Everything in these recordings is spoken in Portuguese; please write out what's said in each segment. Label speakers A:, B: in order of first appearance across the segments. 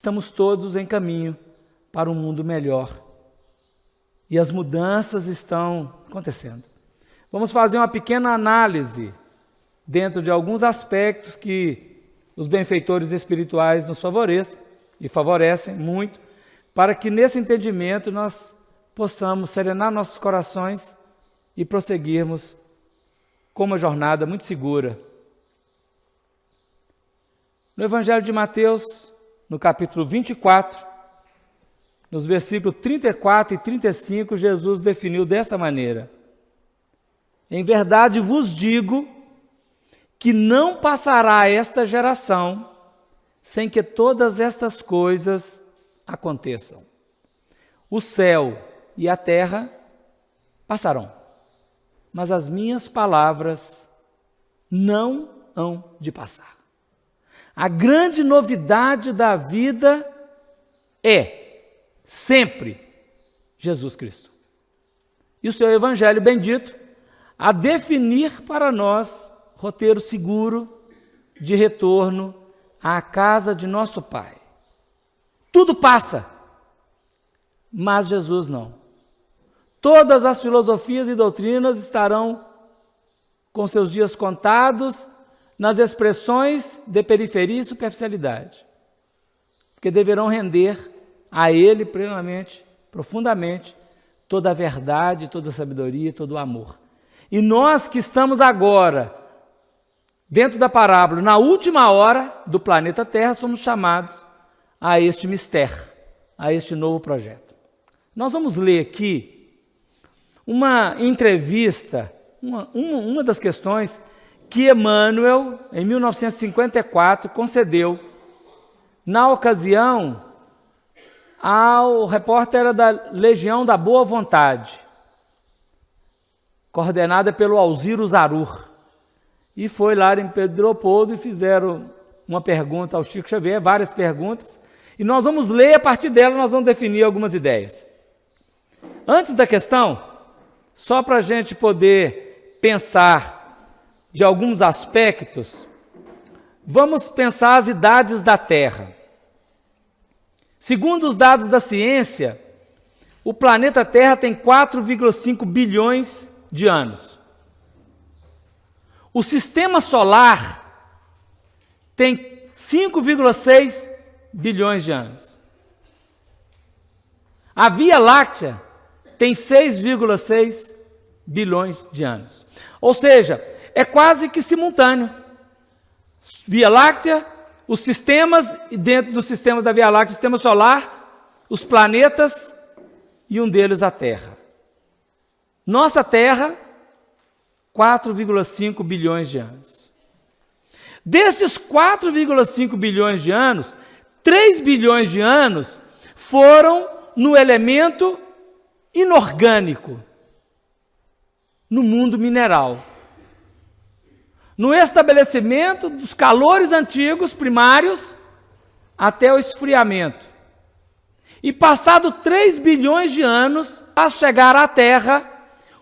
A: estamos todos em caminho para um mundo melhor. E as mudanças estão acontecendo. Vamos fazer uma pequena análise dentro de alguns aspectos que os benfeitores espirituais nos favorecem e favorecem muito, para que nesse entendimento nós possamos serenar nossos corações e prosseguirmos com uma jornada muito segura. No Evangelho de Mateus, no capítulo 24, nos versículos 34 e 35, Jesus definiu desta maneira: em verdade vos digo que não passará esta geração sem que todas estas coisas aconteçam. O céu e a terra passarão, mas as minhas palavras não hão de passar. A grande novidade da vida é sempre Jesus Cristo. E o seu Evangelho bendito a definir para nós roteiro seguro de retorno à casa de nosso Pai. Tudo passa, mas Jesus não. Todas as filosofias e doutrinas estarão com seus dias contados nas expressões de periferia e superficialidade, porque deverão render a Ele plenamente, profundamente, toda a verdade, toda a sabedoria, todo o amor. E nós que estamos agora, dentro da parábola, na última hora do planeta Terra, somos chamados a este mistério, a este novo projeto. Nós vamos ler aqui uma entrevista, uma das questões que Emmanuel, em 1954, concedeu, na ocasião, ao repórter da Legião da Boa Vontade, coordenada pelo Alziro Zarur. E foi lá em Pedro Leopoldo e fizeram uma pergunta ao Chico Xavier, várias perguntas, e nós vamos ler, a partir dela nós vamos definir algumas ideias. Antes da questão, só para a gente poder pensar de alguns aspectos, vamos pensar as idades da Terra. Segundo os dados da ciência, o planeta Terra tem 4,5 bilhões de anos. O sistema solar tem 5,6 bilhões de anos. A Via Láctea tem 6,6 bilhões de anos. Ou seja, é quase que simultâneo. Via Láctea, os sistemas, e dentro dos sistemas da Via Láctea, o sistema solar, os planetas e um deles a Terra. Nossa Terra, 4,5 bilhões de anos. Destes 4,5 bilhões de anos, 3 bilhões de anos foram no elemento inorgânico, no mundo mineral. No estabelecimento dos calores antigos, primários, até o esfriamento. E passado 3 bilhões de anos, a chegar à Terra,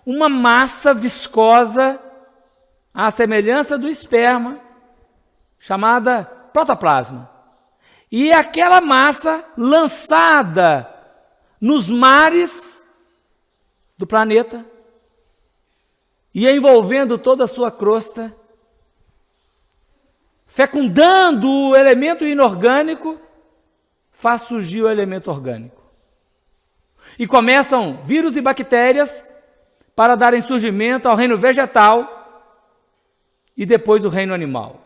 A: uma massa viscosa, à semelhança do esperma, chamada protoplasma. E aquela massa lançada nos mares do planeta e envolvendo toda a sua crosta, fecundando o elemento inorgânico, faz surgir o elemento orgânico. E começam vírus e bactérias para darem surgimento ao reino vegetal e depois o reino animal.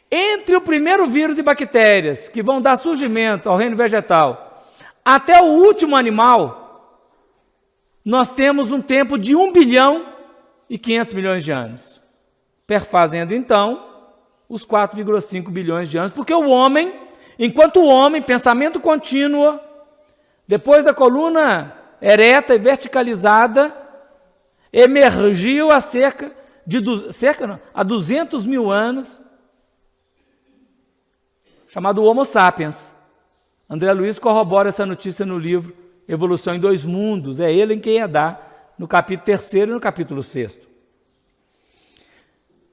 A: Entre o primeiro vírus e bactérias que vão dar surgimento ao reino vegetal até o último animal, nós temos um tempo de 1 bilhão e 500 milhões de anos, perfazendo então os 4,5 bilhões de anos, porque o homem, enquanto o homem, pensamento contínuo, depois da coluna ereta e verticalizada, emergiu há cerca de 200 mil anos, chamado Homo sapiens. André Luiz corrobora essa notícia no livro Evolução em Dois Mundos, é ele em quem ia dar, no capítulo 3º e no capítulo 6º.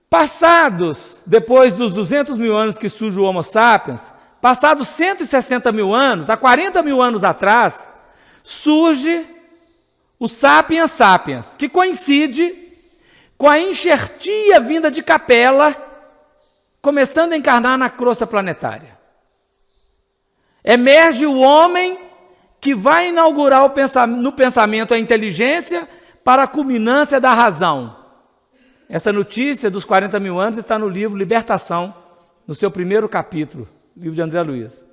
A: Passados, depois dos 200 mil anos que surge o Homo sapiens, passados 160 mil anos, há 40 mil anos atrás, surge o Sapiens sapiens, que coincide com a enxertia vinda de Capela, começando a encarnar na crosta planetária. Emerge o homem que vai inaugurar no pensamento a inteligência para a culminância da razão. Essa notícia dos 40 mil anos está no livro Libertação, no seu primeiro capítulo, livro de André Luiz.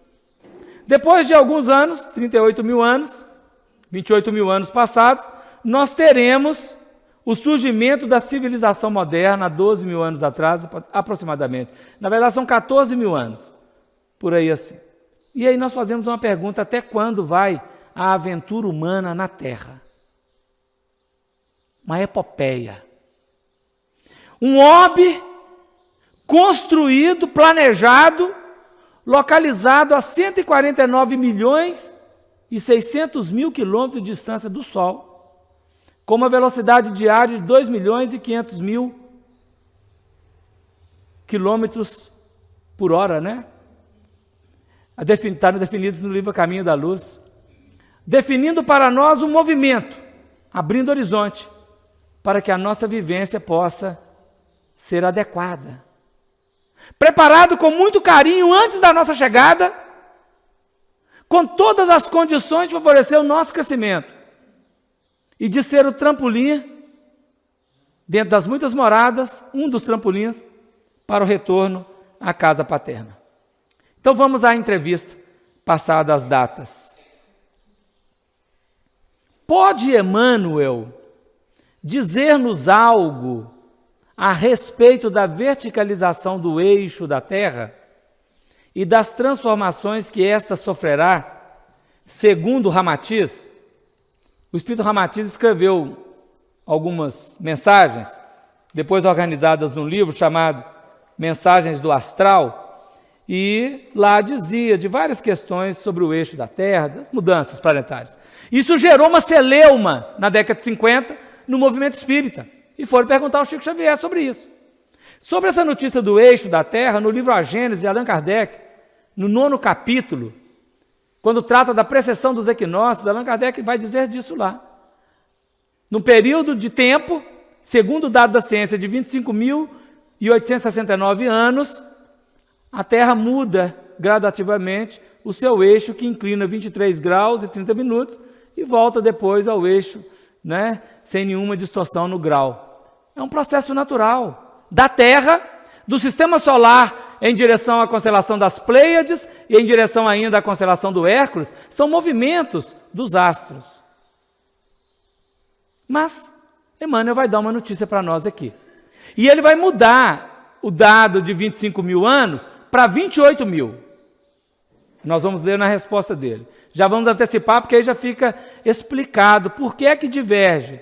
A: Depois de alguns anos, 38 mil anos, 28 mil anos passados, nós teremos o surgimento da civilização moderna, há 12 mil anos atrás, aproximadamente. Na verdade, são 14 mil anos, por aí assim. E aí nós fazemos uma pergunta: até quando vai a aventura humana na Terra? Uma epopeia. Um orbe construído, planejado, localizado a 149 milhões e 600 mil quilômetros de distância do Sol, com uma velocidade diária de 2 milhões e 500 mil quilômetros por hora, né? Está definidos no livro Caminho da Luz, definindo para nós um movimento, abrindo horizonte, para que a nossa vivência possa ser adequada. Preparado com muito carinho antes da nossa chegada, com todas as condições de favorecer o nosso crescimento e de ser o trampolim, dentro das muitas moradas, um dos trampolins para o retorno à casa paterna. Então vamos à entrevista, passadas as datas. Pode Emmanuel dizer-nos algo a respeito da verticalização do eixo da Terra e das transformações que esta sofrerá, segundo Ramatiz? O Espírito Ramatiz escreveu algumas mensagens, depois organizadas num livro chamado Mensagens do Astral, e lá dizia de várias questões sobre o eixo da Terra, das mudanças planetárias. Isso gerou uma celeuma na década de 50 no movimento espírita, e foram perguntar ao Chico Xavier sobre isso. Sobre essa notícia do eixo da Terra, no livro A Gênese de Allan Kardec, no 9º capítulo, quando trata da precessão dos equinócios, Allan Kardec vai dizer disso lá. No período de tempo, segundo o dado da ciência, de 25.869 anos, a Terra muda gradativamente o seu eixo, que inclina 23 graus e 30 minutos, e volta depois ao eixo, né, sem nenhuma distorção no grau. É um processo natural da Terra, do sistema solar em direção à constelação das Pleiades e em direção ainda à constelação do Hércules. São movimentos dos astros. Mas Emmanuel vai dar uma notícia para nós aqui. E ele vai mudar o dado de 25 mil anos para 28 mil. Nós vamos ler na resposta dele. Já vamos antecipar, porque aí já fica explicado por que é que diverge.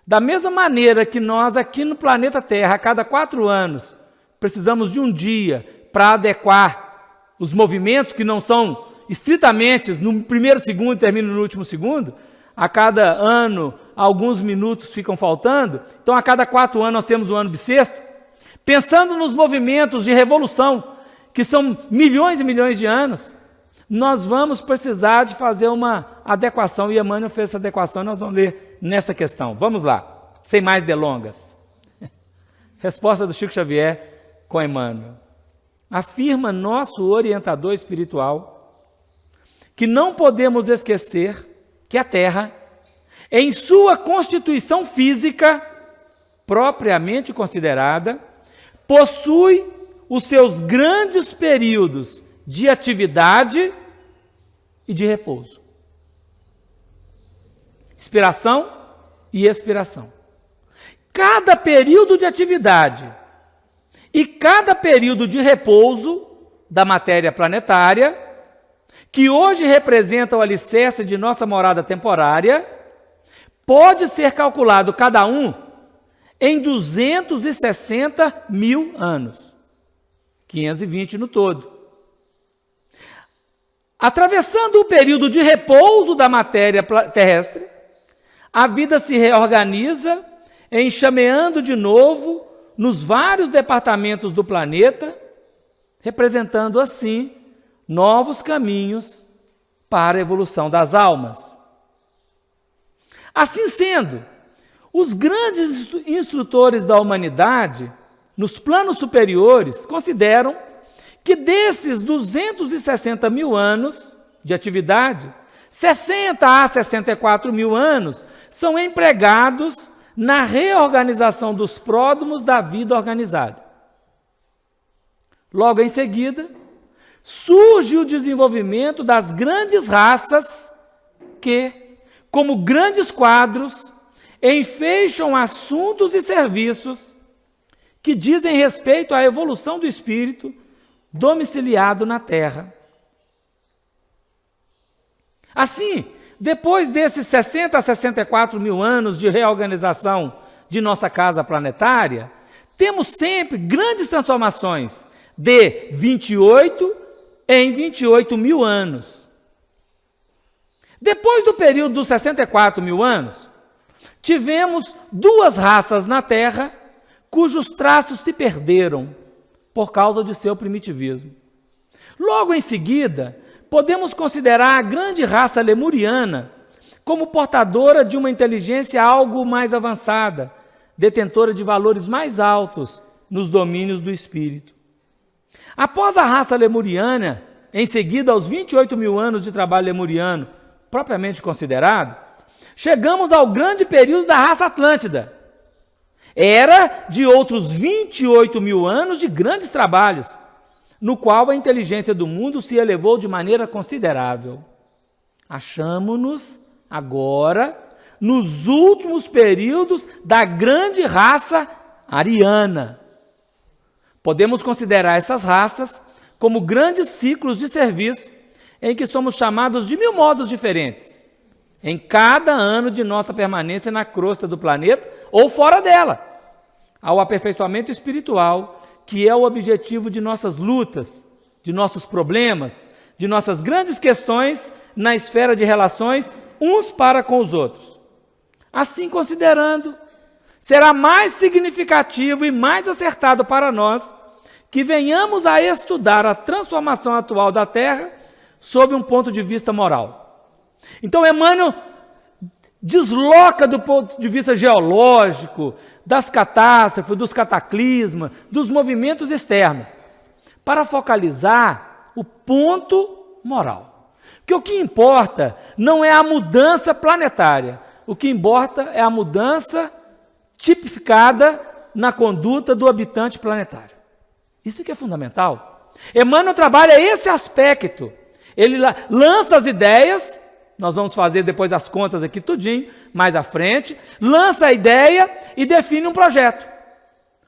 A: Da mesma maneira que nós aqui no planeta Terra, a cada 4 anos, precisamos de um dia para adequar os movimentos que não são estritamente no primeiro segundo e terminam no último segundo, a cada ano alguns minutos ficam faltando, então a cada 4 anos nós temos o ano bissexto. Pensando nos movimentos de revolução, que são milhões e milhões de anos, nós vamos precisar de fazer uma adequação, e Emmanuel fez essa adequação, e nós vamos ler nessa questão. Vamos lá, sem mais delongas. Resposta do Chico Xavier com Emmanuel. Afirma nosso orientador espiritual que não podemos esquecer que a Terra, em sua constituição física, propriamente considerada, possui os seus grandes períodos de atividade e de repouso. Inspiração e expiração. Cada período de atividade e cada período de repouso da matéria planetária, que hoje representa o alicerce de nossa morada temporária, pode ser calculado cada um em 260 mil anos. 520 no todo. Atravessando o período de repouso da matéria terrestre, a vida se reorganiza, enxameando de novo nos vários departamentos do planeta, representando assim novos caminhos para a evolução das almas. Assim sendo, os grandes instrutores da humanidade, nos planos superiores, consideram que desses 260 mil anos de atividade, 60 a 64 mil anos são empregados na reorganização dos pródromos da vida organizada. Logo em seguida, surge o desenvolvimento das grandes raças que, como grandes quadros, enfeixam assuntos e serviços que dizem respeito à evolução do espírito domiciliado na Terra. Assim, depois desses 60 a 64 mil anos de reorganização de nossa casa planetária, temos sempre grandes transformações de 28 em 28 mil anos. Depois do período dos 64 mil anos, tivemos duas raças na Terra cujos traços se perderam por causa de seu primitivismo. Logo em seguida, podemos considerar a grande raça lemuriana como portadora de uma inteligência algo mais avançada, detentora de valores mais altos nos domínios do espírito. Após a raça lemuriana, em seguida aos 28 mil anos de trabalho lemuriano, propriamente considerado, chegamos ao grande período da raça Atlântida. Era de outros 28 mil anos de grandes trabalhos, no qual a inteligência do mundo se elevou de maneira considerável. Achamo-nos agora nos últimos períodos da grande raça ariana. Podemos considerar essas raças como grandes ciclos de serviço em que somos chamados de 1000 modos diferentes, em cada ano de nossa permanência na crosta do planeta ou fora dela, ao aperfeiçoamento espiritual, que é o objetivo de nossas lutas, de nossos problemas, de nossas grandes questões na esfera de relações uns para com os outros. Assim considerando, será mais significativo e mais acertado para nós que venhamos a estudar a transformação atual da Terra sob um ponto de vista moral. Então, Emmanuel desloca do ponto de vista geológico, das catástrofes, dos cataclismas, dos movimentos externos, para focalizar o ponto moral. Porque o que importa não é a mudança planetária, o que importa é a mudança tipificada na conduta do habitante planetário. Isso que é fundamental. Emmanuel trabalha esse aspecto. Ele lança as ideias, nós vamos fazer depois as contas aqui tudinho, mais à frente, lança a ideia e define um projeto.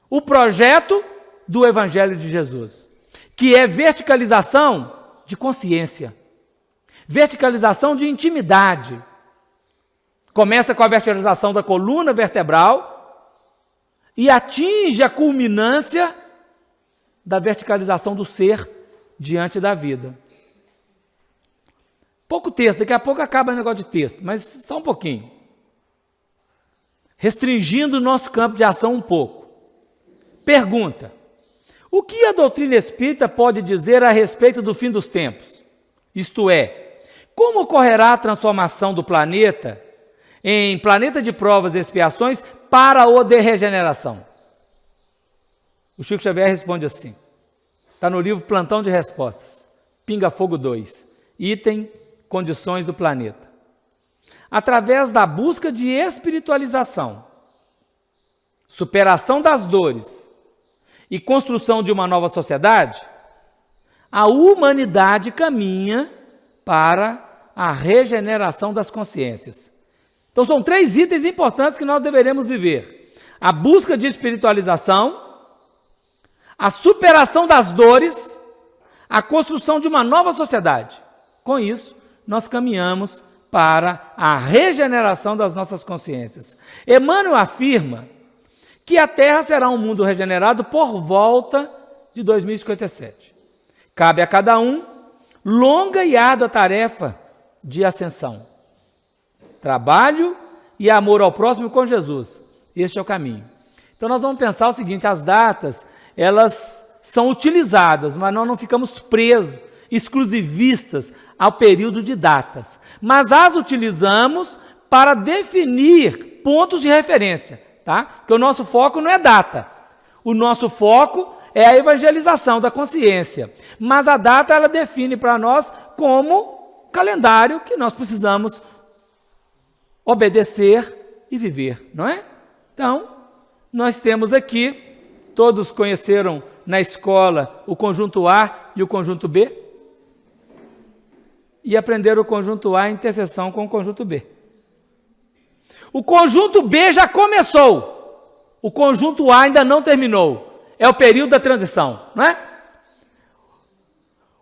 A: O projeto do Evangelho de Jesus, que é verticalização de consciência, verticalização de intimidade. Começa com a verticalização da coluna vertebral e atinge a culminância da verticalização do ser diante da vida. Pouco texto, daqui a pouco acaba o negócio de texto, mas só um pouquinho. Restringindo o nosso campo de ação um pouco. Pergunta: o que a doutrina espírita pode dizer a respeito do fim dos tempos? Isto é, como ocorrerá a transformação do planeta em planeta de provas e expiações para o de regeneração? O Chico Xavier responde assim, está no livro Plantão de Respostas, Pinga Fogo 2, item Condições do Planeta. Através da busca de espiritualização, superação das dores e construção de uma nova sociedade, a humanidade caminha para a regeneração das consciências. Então são 3 itens importantes que nós deveremos viver: a busca de espiritualização, a superação das dores, a construção de uma nova sociedade. Com isso, nós caminhamos para a regeneração das nossas consciências. Emmanuel afirma que a Terra será um mundo regenerado por volta de 2057. Cabe a cada um longa e árdua tarefa de ascensão. Trabalho e amor ao próximo com Jesus. Este é o caminho. Então nós vamos pensar o seguinte: as datas, elas são utilizadas, mas nós não ficamos presos exclusivistas ao período de datas, mas as utilizamos para definir pontos de referência, tá? Porque o nosso foco não é data, o nosso foco é a evangelização da consciência, mas a data ela define para nós como calendário que nós precisamos obedecer e viver, não é? Então, nós temos aqui, todos conheceram na escola o conjunto A e o conjunto B, e aprenderam o conjunto A em interseção com o conjunto B. O conjunto B já começou, o conjunto A ainda não terminou. É o período da transição, não é?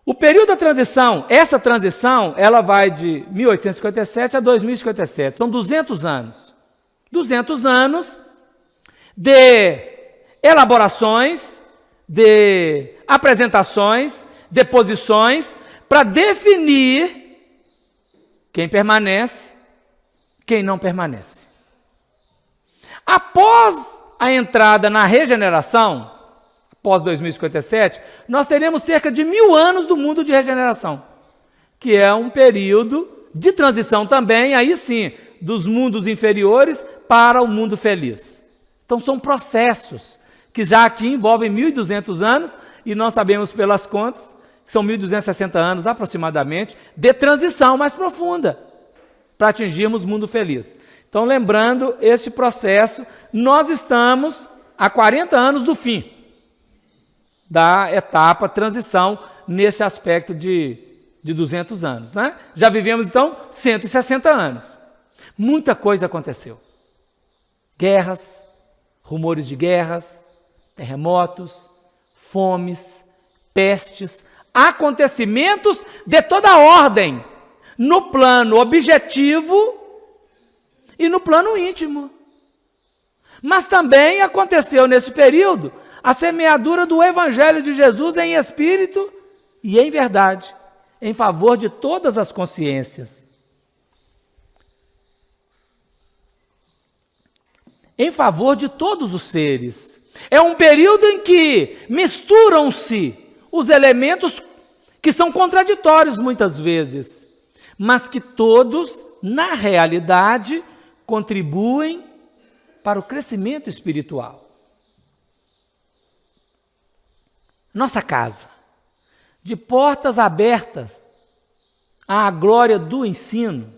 A: O período da transição, essa transição, ela vai de 1857 a 2057, são 200 anos. 200 anos de elaborações, de apresentações, de posições, para definir quem permanece, quem não permanece. Após a entrada na regeneração, após 2057, nós teremos cerca de 1000 anos do mundo de regeneração, que é um período de transição também, aí sim, dos mundos inferiores para o mundo feliz. Então são processos que já aqui envolvem 1.200 anos, e nós sabemos pelas contas, que são 1.260 anos aproximadamente, de transição mais profunda, para atingirmos o mundo feliz. Então, lembrando este processo, nós estamos há 40 anos do fim da etapa transição nesse aspecto de 200 anos, né? Já vivemos, então, 160 anos. Muita coisa aconteceu. Guerras, rumores de guerras, terremotos, fomes, pestes, acontecimentos de toda ordem, no plano objetivo e no plano íntimo. Mas também aconteceu nesse período a semeadura do Evangelho de Jesus em espírito e em verdade, em favor de todas as consciências. Em favor de todos os seres. É um período em que misturam-se os elementos que são contraditórios muitas vezes, mas que todos, na realidade, contribuem para o crescimento espiritual. Nossa casa, de portas abertas à glória do ensino,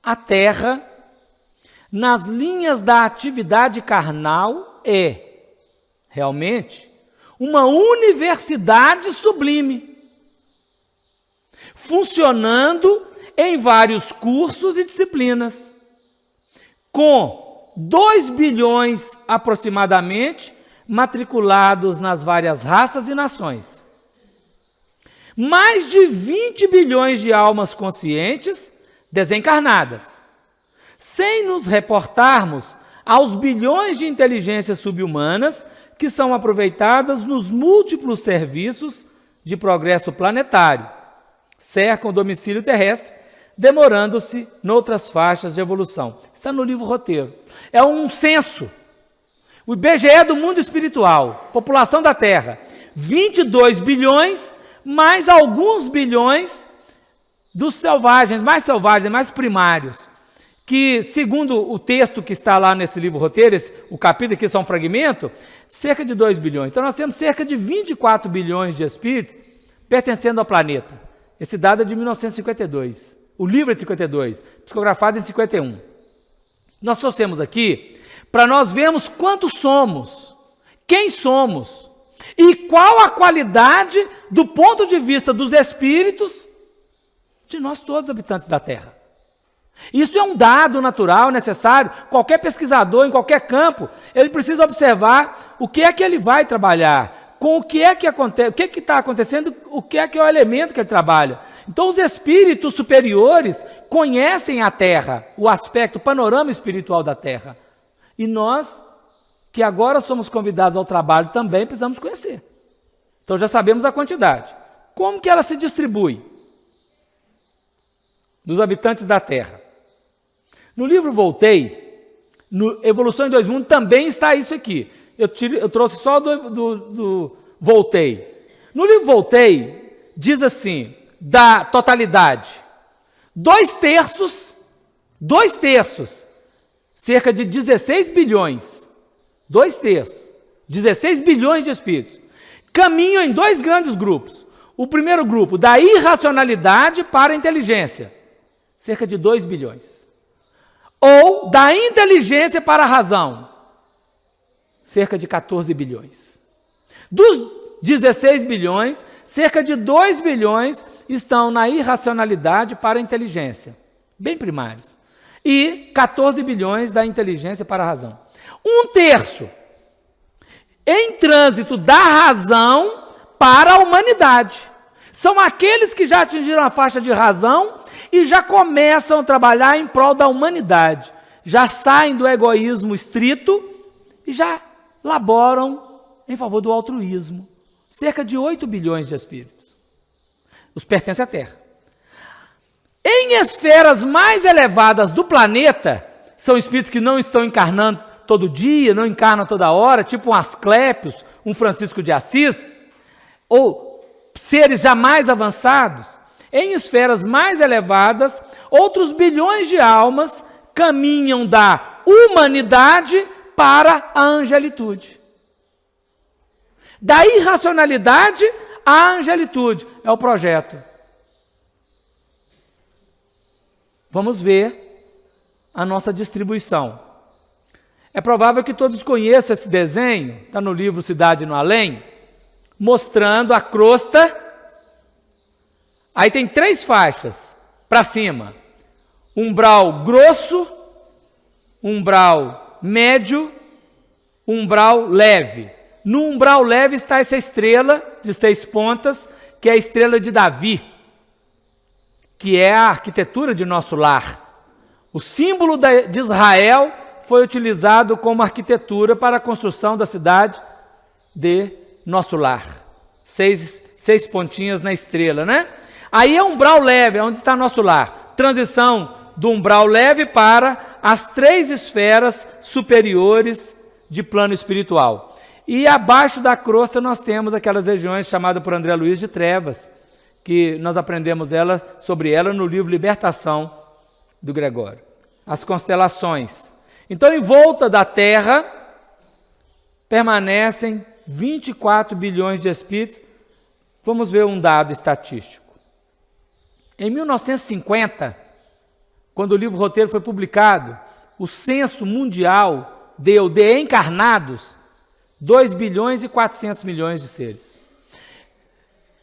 A: a terra, nas linhas da atividade carnal, é, realmente, uma universidade sublime, funcionando em vários cursos e disciplinas, com 2 bilhões aproximadamente matriculados nas várias raças e nações. Mais de 20 bilhões de almas conscientes desencarnadas, sem nos reportarmos aos bilhões de inteligências subhumanas que são aproveitadas nos múltiplos serviços de progresso planetário, cercam o domicílio terrestre, demorando-se noutras faixas de evolução. Está no livro Roteiro. É um censo. O IBGE do mundo espiritual, população da Terra, 22 bilhões, mais alguns bilhões dos selvagens, mais primários, que, segundo o texto que está lá nesse livro Roteiro, o capítulo aqui é só um fragmento, cerca de 2 bilhões. Então, nós temos cerca de 24 bilhões de espíritos pertencendo ao planeta. Esse dado é de 1952. O livro é de 52, psicografado em 51. Nós trouxemos aqui para nós vermos quantos somos, quem somos e qual a qualidade do ponto de vista dos espíritos de nós todos habitantes da Terra. Isso é um dado natural, necessário. Qualquer pesquisador em qualquer campo, ele precisa observar o que é que ele vai trabalhar, com o que é que acontece, o que está acontecendo, o que é o elemento que ele trabalha. Então, os espíritos superiores conhecem a Terra, o aspecto, o panorama espiritual da Terra. E nós, que agora somos convidados ao trabalho, também precisamos conhecer. Então, já sabemos a quantidade. Como que ela se distribui dos habitantes da Terra? No livro Voltei, no Evolução em Dois Mundos, também está isso aqui. Eu trouxe só do Voltei. No livro Voltei, diz assim, da totalidade, 2/3, cerca de 16 bilhões, 2/3, 16 bilhões de espíritos, caminham em 2 grandes grupos. O primeiro grupo, da irracionalidade para a inteligência, cerca de 2 bilhões. Ou da inteligência para a razão, cerca de 14 bilhões. Dos 16 bilhões, cerca de 2 bilhões estão na irracionalidade para a inteligência, bem primários. E 14 bilhões da inteligência para a razão. 1/3 em trânsito da razão para a humanidade. São aqueles que já atingiram a faixa de razão e já começam a trabalhar em prol da humanidade. Já saem do egoísmo estrito e já laboram em favor do altruísmo. Cerca de 8 bilhões de espíritos. Os pertencem à Terra. Em esferas mais elevadas do planeta, são espíritos que não estão encarnando todo dia, não encarnam toda hora, tipo um Asclépios, um Francisco de Assis, ou seres já mais avançados. Em esferas mais elevadas, outros bilhões de almas caminham da humanidade para a angelitude. Da irracionalidade à angelitude. É o projeto. Vamos ver a nossa distribuição. É provável que todos conheçam esse desenho, está no livro Cidade no Além, mostrando a crosta. Aí tem 3 faixas para cima. Umbral grosso, umbral médio, umbral leve. No umbral leve está essa estrela de 6 pontas, que é a estrela de Davi, que é a arquitetura de nosso lar. O símbolo de Israel foi utilizado como arquitetura para a construção da cidade de nosso lar. 6 pontinhas na estrela, né? Aí é umbral leve, é onde está nosso lar. Transição do umbral leve para as 3 esferas superiores de plano espiritual. E abaixo da crosta nós temos aquelas regiões chamadas por André Luiz de trevas, que nós aprendemos sobre ela no livro Libertação, do Gregório. As constelações. Então, em volta da Terra, permanecem 24 bilhões de espíritos. Vamos ver um dado estatístico. Em 1950, quando o livro Roteiro foi publicado, o censo mundial deu de encarnados 2 bilhões e 400 milhões de seres.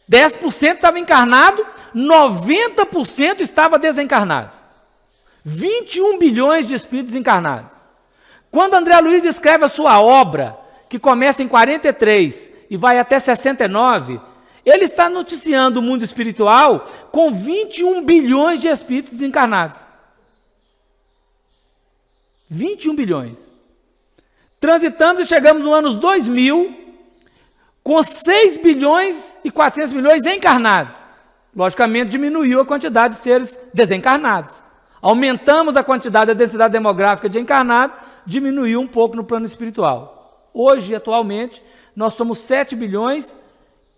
A: 10% estava encarnado, 90% estava desencarnado. 21 bilhões de espíritos encarnados. Quando André Luiz escreve a sua obra, que começa em 43 e vai até 69, ele está noticiando o mundo espiritual com 21 bilhões de espíritos desencarnados. 21 bilhões. Transitando, chegamos no ano 2000, com 6 bilhões e 400 milhões encarnados. Logicamente, diminuiu a quantidade de seres desencarnados. Aumentamos a quantidade, a densidade demográfica de encarnados, diminuiu um pouco no plano espiritual. Hoje, atualmente, nós somos 7 bilhões,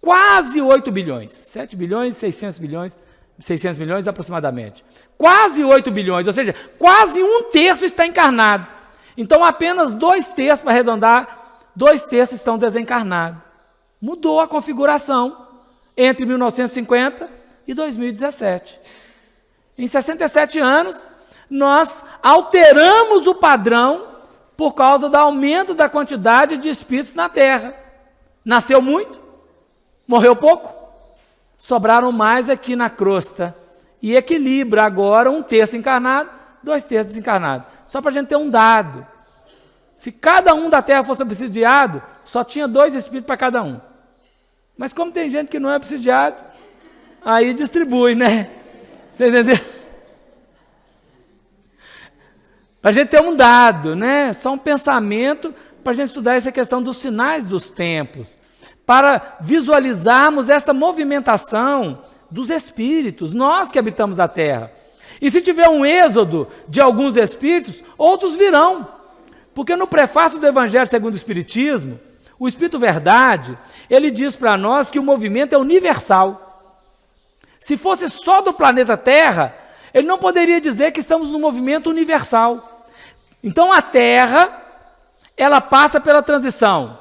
A: quase 8 bilhões. 7 bilhões, 600 milhões aproximadamente. Quase 8 bilhões, ou seja, quase 1/3 está encarnado. Então, apenas 2/3, para arredondar, 2/3 estão desencarnados. Mudou a configuração entre 1950 e 2017. Em 67 anos, nós alteramos o padrão por causa do aumento da quantidade de espíritos na Terra. Nasceu muito, morreu pouco, sobraram mais aqui na crosta. E equilibra agora 1/3 encarnado, 2/3 desencarnado. Só para a gente ter um dado. Se cada um da Terra fosse obsidiado, só tinha 2 espíritos para cada um. Mas como tem gente que não é obsidiado, aí distribui, né? Você entendeu? Para a gente ter um dado, né? Só um pensamento para a gente estudar essa questão dos sinais dos tempos. Para visualizarmos essa movimentação dos espíritos, nós que habitamos a Terra. E se tiver um êxodo de alguns espíritos, outros virão. Porque no prefácio do Evangelho segundo o Espiritismo, o Espírito Verdade, ele diz para nós que o movimento é universal. Se fosse só do planeta Terra, ele não poderia dizer que estamos num movimento universal. Então a Terra, ela passa pela transição,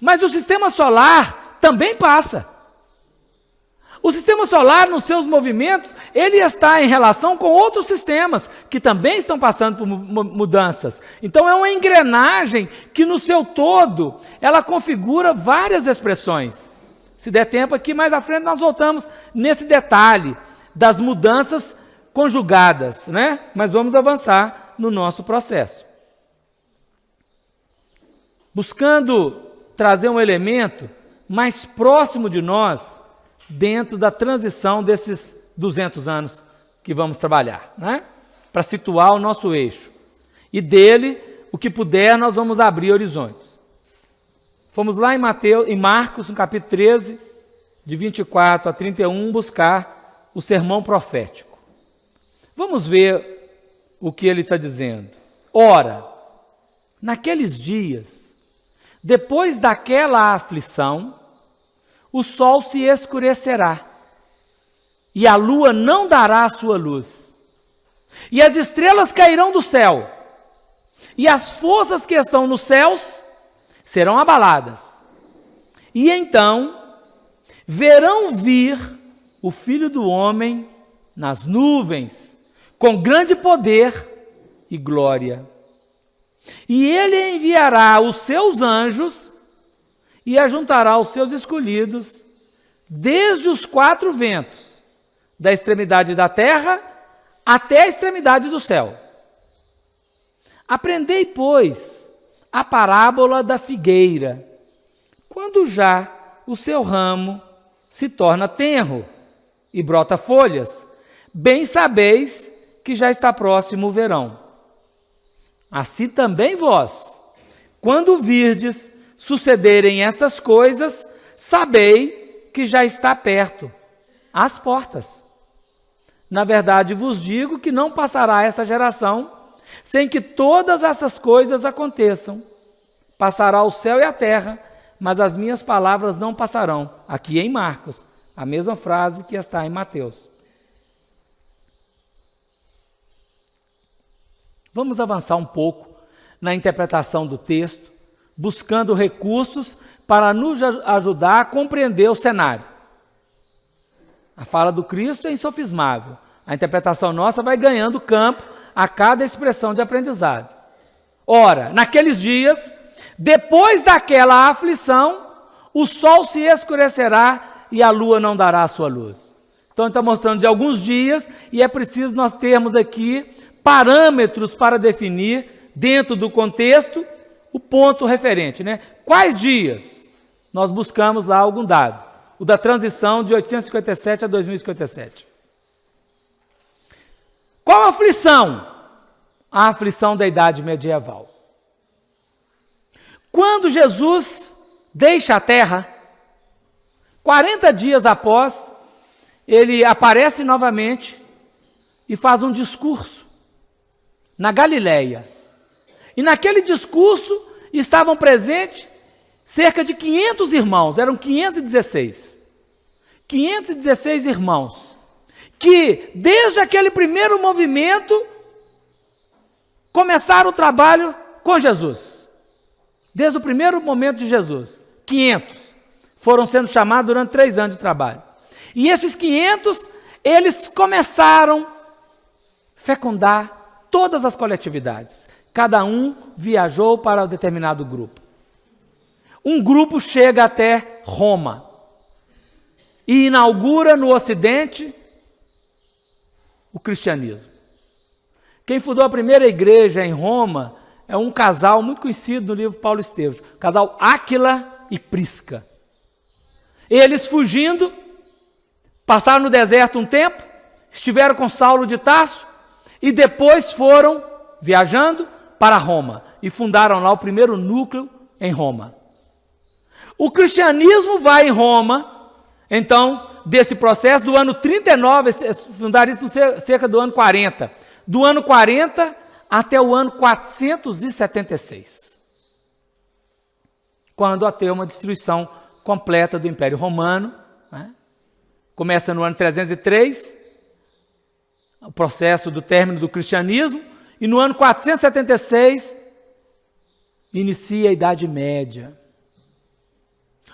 A: mas o sistema solar também passa. O sistema solar, nos seus movimentos, ele está em relação com outros sistemas que também estão passando por mudanças. Então é uma engrenagem que no seu todo, ela configura várias expressões. Se der tempo aqui, mais à frente nós voltamos nesse detalhe das mudanças conjugadas, né? Mas vamos avançar no nosso processo. Buscando trazer um elemento mais próximo de nós, dentro da transição desses 200 anos que vamos trabalhar, né? Para situar o nosso eixo. E dele, o que puder, nós vamos abrir horizontes. Fomos lá em Marcos, no capítulo 13, de 24 a 31, buscar o sermão profético. Vamos ver o que ele está dizendo. Ora, naqueles dias, depois daquela aflição, o sol se escurecerá, e a lua não dará a sua luz, e as estrelas cairão do céu, e as forças que estão nos céus serão abaladas. E então verão vir o Filho do Homem nas nuvens, com grande poder e glória. E ele enviará os seus anjos e ajuntará os seus escolhidos desde os 4 ventos, da extremidade da terra até a extremidade do céu. Aprendei, pois, a parábola da figueira. Quando já o seu ramo se torna tenro e brota folhas, bem sabeis que já está próximo o verão. Assim também vós, quando virdes sucederem estas coisas, sabei que já está perto, às portas. Na verdade vos digo que não passará essa geração sem que todas essas coisas aconteçam. Passará o céu e a terra, mas as minhas palavras não passarão. Aqui em Marcos, a mesma frase que está em Mateus. Vamos avançar um pouco na interpretação do texto, buscando recursos para nos ajudar a compreender o cenário. A fala do Cristo é insofismável. A interpretação nossa vai ganhando campo a cada expressão de aprendizado. Ora, naqueles dias, depois daquela aflição, o sol se escurecerá e a lua não dará a sua luz. Então, ele está mostrando de alguns dias e é preciso nós termos aqui parâmetros para definir, dentro do contexto, o ponto referente, né? Quais dias? Nós buscamos lá algum dado. O da transição de 857 a 2057. Qual a aflição? A aflição da idade medieval. Quando Jesus deixa a terra, 40 dias após, ele aparece novamente e faz um discurso na Galileia. E naquele discurso estavam presentes cerca de 500 irmãos, eram 516. 516 irmãos, que desde aquele primeiro movimento começaram o trabalho com Jesus. Desde o primeiro momento de Jesus, 500 foram sendo chamados durante 3 anos de trabalho. E esses 500, eles começaram a fecundar todas as coletividades. Cada um viajou para um determinado grupo. Um grupo chega até Roma e inaugura no Ocidente o cristianismo. Quem fundou a primeira igreja em Roma é um casal muito conhecido no livro Paulo Esteves, o casal Áquila e Prisca. Eles fugindo, passaram no deserto um tempo, estiveram com Saulo de Tarso e depois foram viajando para Roma e fundaram lá o primeiro núcleo em Roma. O cristianismo vai em Roma, então, desse processo do ano 39, fundaram isso cerca do ano 40. Do ano 40 até o ano 476. Quando até uma destruição completa do Império Romano, né? Começa no ano 303, o processo do término do cristianismo, e no ano 476, inicia a Idade Média.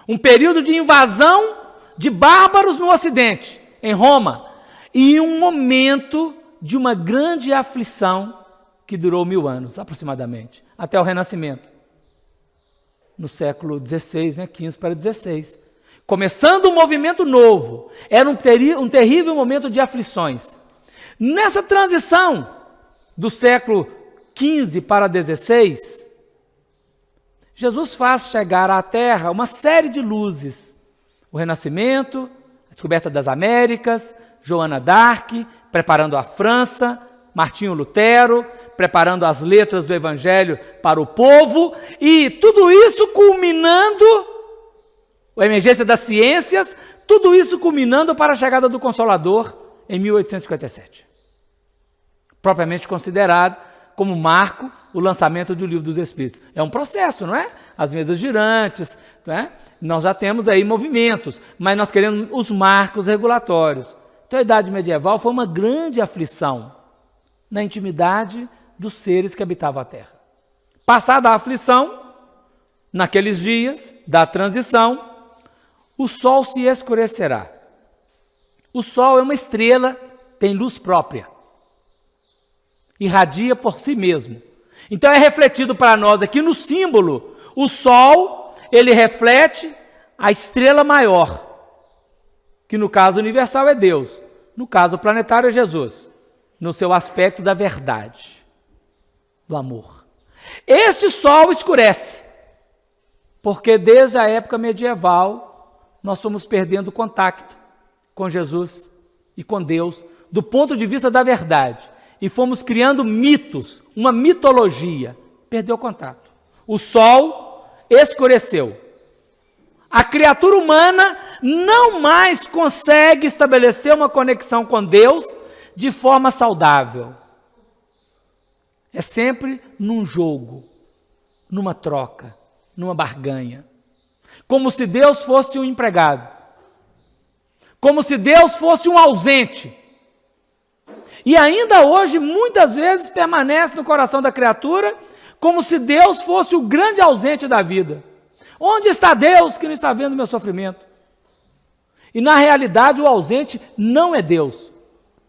A: Um período de invasão de bárbaros no Ocidente, em Roma, e um momento de uma grande aflição que durou 1000 anos, aproximadamente, até o Renascimento, no século XVI, 15 para 16. Começando um movimento novo, era um terrível momento de aflições. Nessa transição do século XV para XVI, Jesus faz chegar à Terra uma série de luzes. O Renascimento, a descoberta das Américas, Joana d'Arc, preparando a França, Martinho Lutero, preparando as letras do Evangelho para o povo, e tudo isso culminando, a emergência das ciências, tudo isso culminando para a chegada do Consolador em 1857. Propriamente considerado como marco o lançamento do Livro dos Espíritos. É um processo, não é? As mesas girantes, não é? Nós já temos aí movimentos, mas nós queremos os marcos regulatórios. Então a Idade Medieval foi uma grande aflição na intimidade dos seres que habitavam a Terra. Passada a aflição, naqueles dias da transição, o Sol se escurecerá. O Sol é uma estrela, tem luz própria. Irradia por si mesmo. Então é refletido para nós aqui no símbolo, o Sol, ele reflete a estrela maior, que no caso universal é Deus, no caso planetário é Jesus, no seu aspecto da verdade, do amor. Este Sol escurece, porque desde a época medieval nós fomos perdendo contato com Jesus e com Deus, do ponto de vista da verdade. E fomos criando mitos, uma mitologia. Perdeu o contato. O Sol escureceu. A criatura humana não mais consegue estabelecer uma conexão com Deus de forma saudável. É sempre num jogo, numa troca, numa barganha. Como se Deus fosse um empregado. Como se Deus fosse um ausente. E ainda hoje, muitas vezes, permanece no coração da criatura como se Deus fosse o grande ausente da vida. Onde está Deus que não está vendo o meu sofrimento? E na realidade o ausente não é Deus.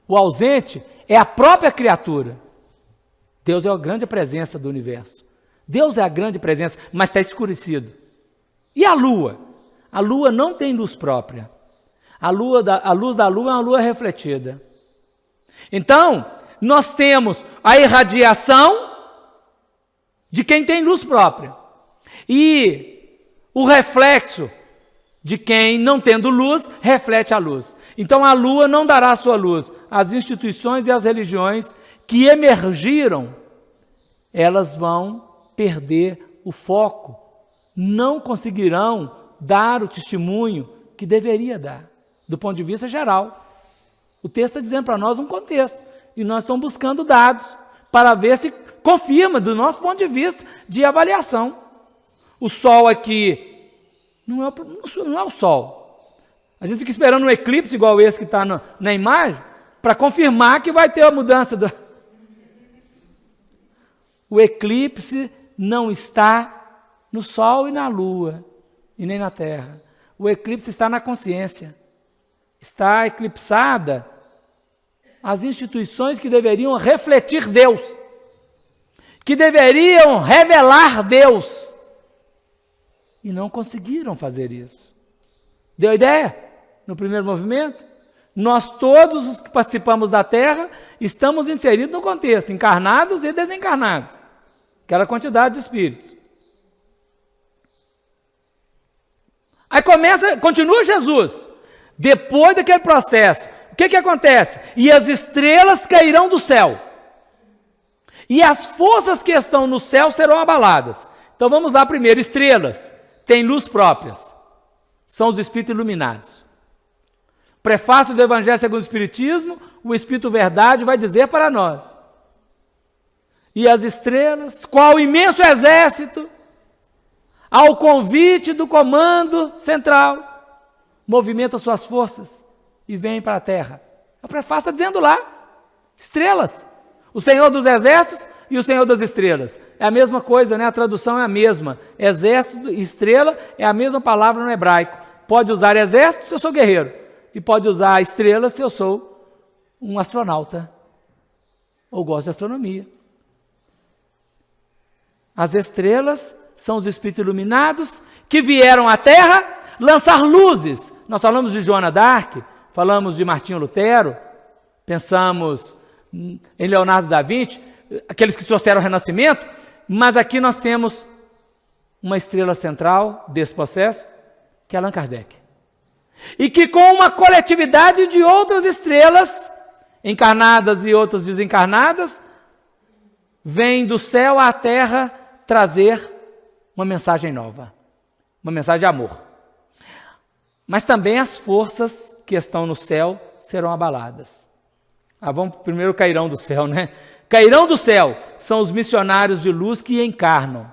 A: O ausente é a própria criatura. Deus é a grande presença do universo. Deus é a grande presença, mas está escurecido. E a lua? A lua não tem luz própria. A luz da lua é uma lua refletida. Então, nós temos a irradiação de quem tem luz própria e o reflexo de quem, não tendo luz, reflete a luz. Então, a lua não dará sua luz. As instituições e as religiões que emergiram, elas vão perder o foco, não conseguirão dar o testemunho que deveria dar, do ponto de vista geral. O texto está dizendo para nós um contexto, e nós estamos buscando dados para ver se confirma do nosso ponto de vista de avaliação. O Sol aqui não é o Sol. A gente fica esperando um eclipse igual esse que está na imagem para confirmar que vai ter a mudança. O eclipse não está no Sol e na Lua, e nem na Terra. O eclipse está na consciência. Está eclipsada as instituições que deveriam refletir Deus, que deveriam revelar Deus, e não conseguiram fazer isso. Deu ideia? No primeiro movimento, nós todos os que participamos da Terra estamos inseridos no contexto, encarnados e desencarnados, aquela quantidade de espíritos. Aí continua Jesus. Depois daquele processo, o que acontece? E as estrelas cairão do céu. E as forças que estão no céu serão abaladas. Então vamos lá primeiro. Estrelas têm luz próprias. São os espíritos iluminados. Prefácio do Evangelho segundo o Espiritismo, o Espírito Verdade vai dizer para nós. E as estrelas, qual imenso exército, ao convite do comando central, movimenta suas forças e vêm para a terra. O prefácio está dizendo lá, estrelas. O Senhor dos Exércitos e o Senhor das Estrelas. É a mesma coisa, né? A tradução é a mesma. Exército e estrela é a mesma palavra no hebraico. Pode usar exército se eu sou guerreiro. E pode usar estrela se eu sou um astronauta. Ou gosto de astronomia. As estrelas são os espíritos iluminados que vieram à Terra lançar luzes. Nós falamos de Joana d'Arc, falamos de Martinho Lutero, pensamos em Leonardo da Vinci, aqueles que trouxeram o Renascimento, mas aqui nós temos uma estrela central desse processo, que é Allan Kardec. E que com uma coletividade de outras estrelas, encarnadas e outras desencarnadas, vem do céu à terra trazer uma mensagem nova, uma mensagem de amor. Mas também as forças que estão no céu serão abaladas. Vamos primeiro cairão do céu, né? Cairão do céu são os missionários de luz que encarnam.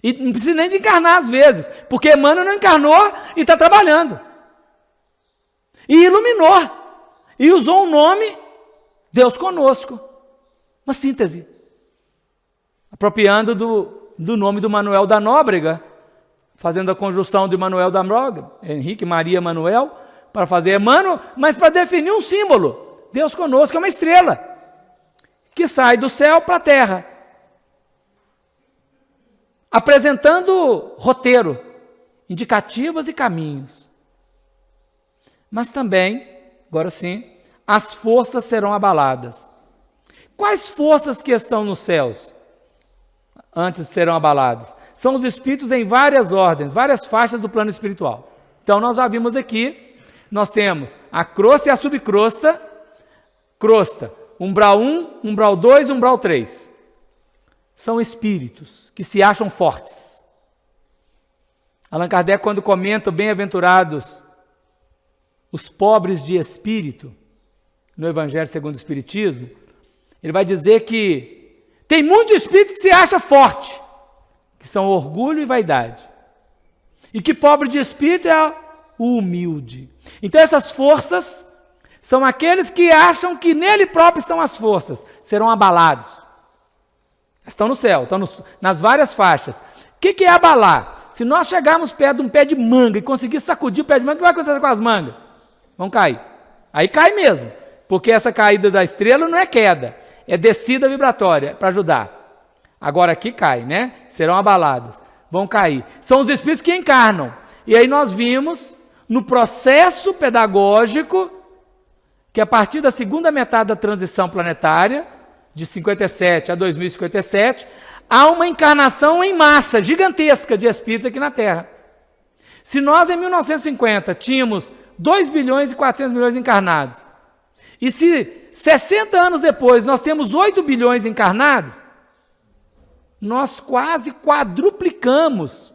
A: E não precisa nem de encarnar às vezes, porque Emmanuel não encarnou e está trabalhando. E iluminou. E usou um nome, Deus conosco. Uma síntese. Apropriando do nome do Manuel da Nóbrega, fazendo a conjunção de Manuel da Nóbrega, Henrique Maria Manuel, para fazer Emmanuel, mas para definir um símbolo. Deus conosco é uma estrela que sai do céu para a terra, apresentando roteiro, indicativas e caminhos. Mas também, agora sim, as forças serão abaladas. Quais forças que estão nos céus antes serão abaladas? São os espíritos em várias ordens, várias faixas do plano espiritual. Então nós já vimos aqui, nós temos a crosta e a subcrosta. Crosta, umbral 1, umbral 2, umbral 3. São espíritos que se acham fortes. Allan Kardec, quando comenta bem-aventurados os pobres de espírito, no Evangelho segundo o Espiritismo, ele vai dizer que tem muito espírito que se acha forte, que são orgulho e vaidade. E que pobre de espírito é o humilde. Então essas forças são aqueles que acham que nele próprio estão as forças, serão abalados. Estão no céu, estão nas várias faixas. O que é abalar? Se nós chegarmos perto de um pé de manga e conseguir sacudir o pé de manga, o que vai acontecer com as mangas? Vão cair. Aí cai mesmo, porque essa caída da estrela não é queda, é descida vibratória para ajudar. Agora aqui cai, né? Serão abaladas, vão cair. São os espíritos que encarnam. E aí nós vimos, no processo pedagógico, que a partir da segunda metade da transição planetária, de 57 a 2057, há uma encarnação em massa gigantesca de espíritos aqui na Terra. Se nós em 1950 tínhamos 2 bilhões e 400 milhões encarnados, e se 60 anos depois nós temos 8 bilhões encarnados, nós quase quadruplicamos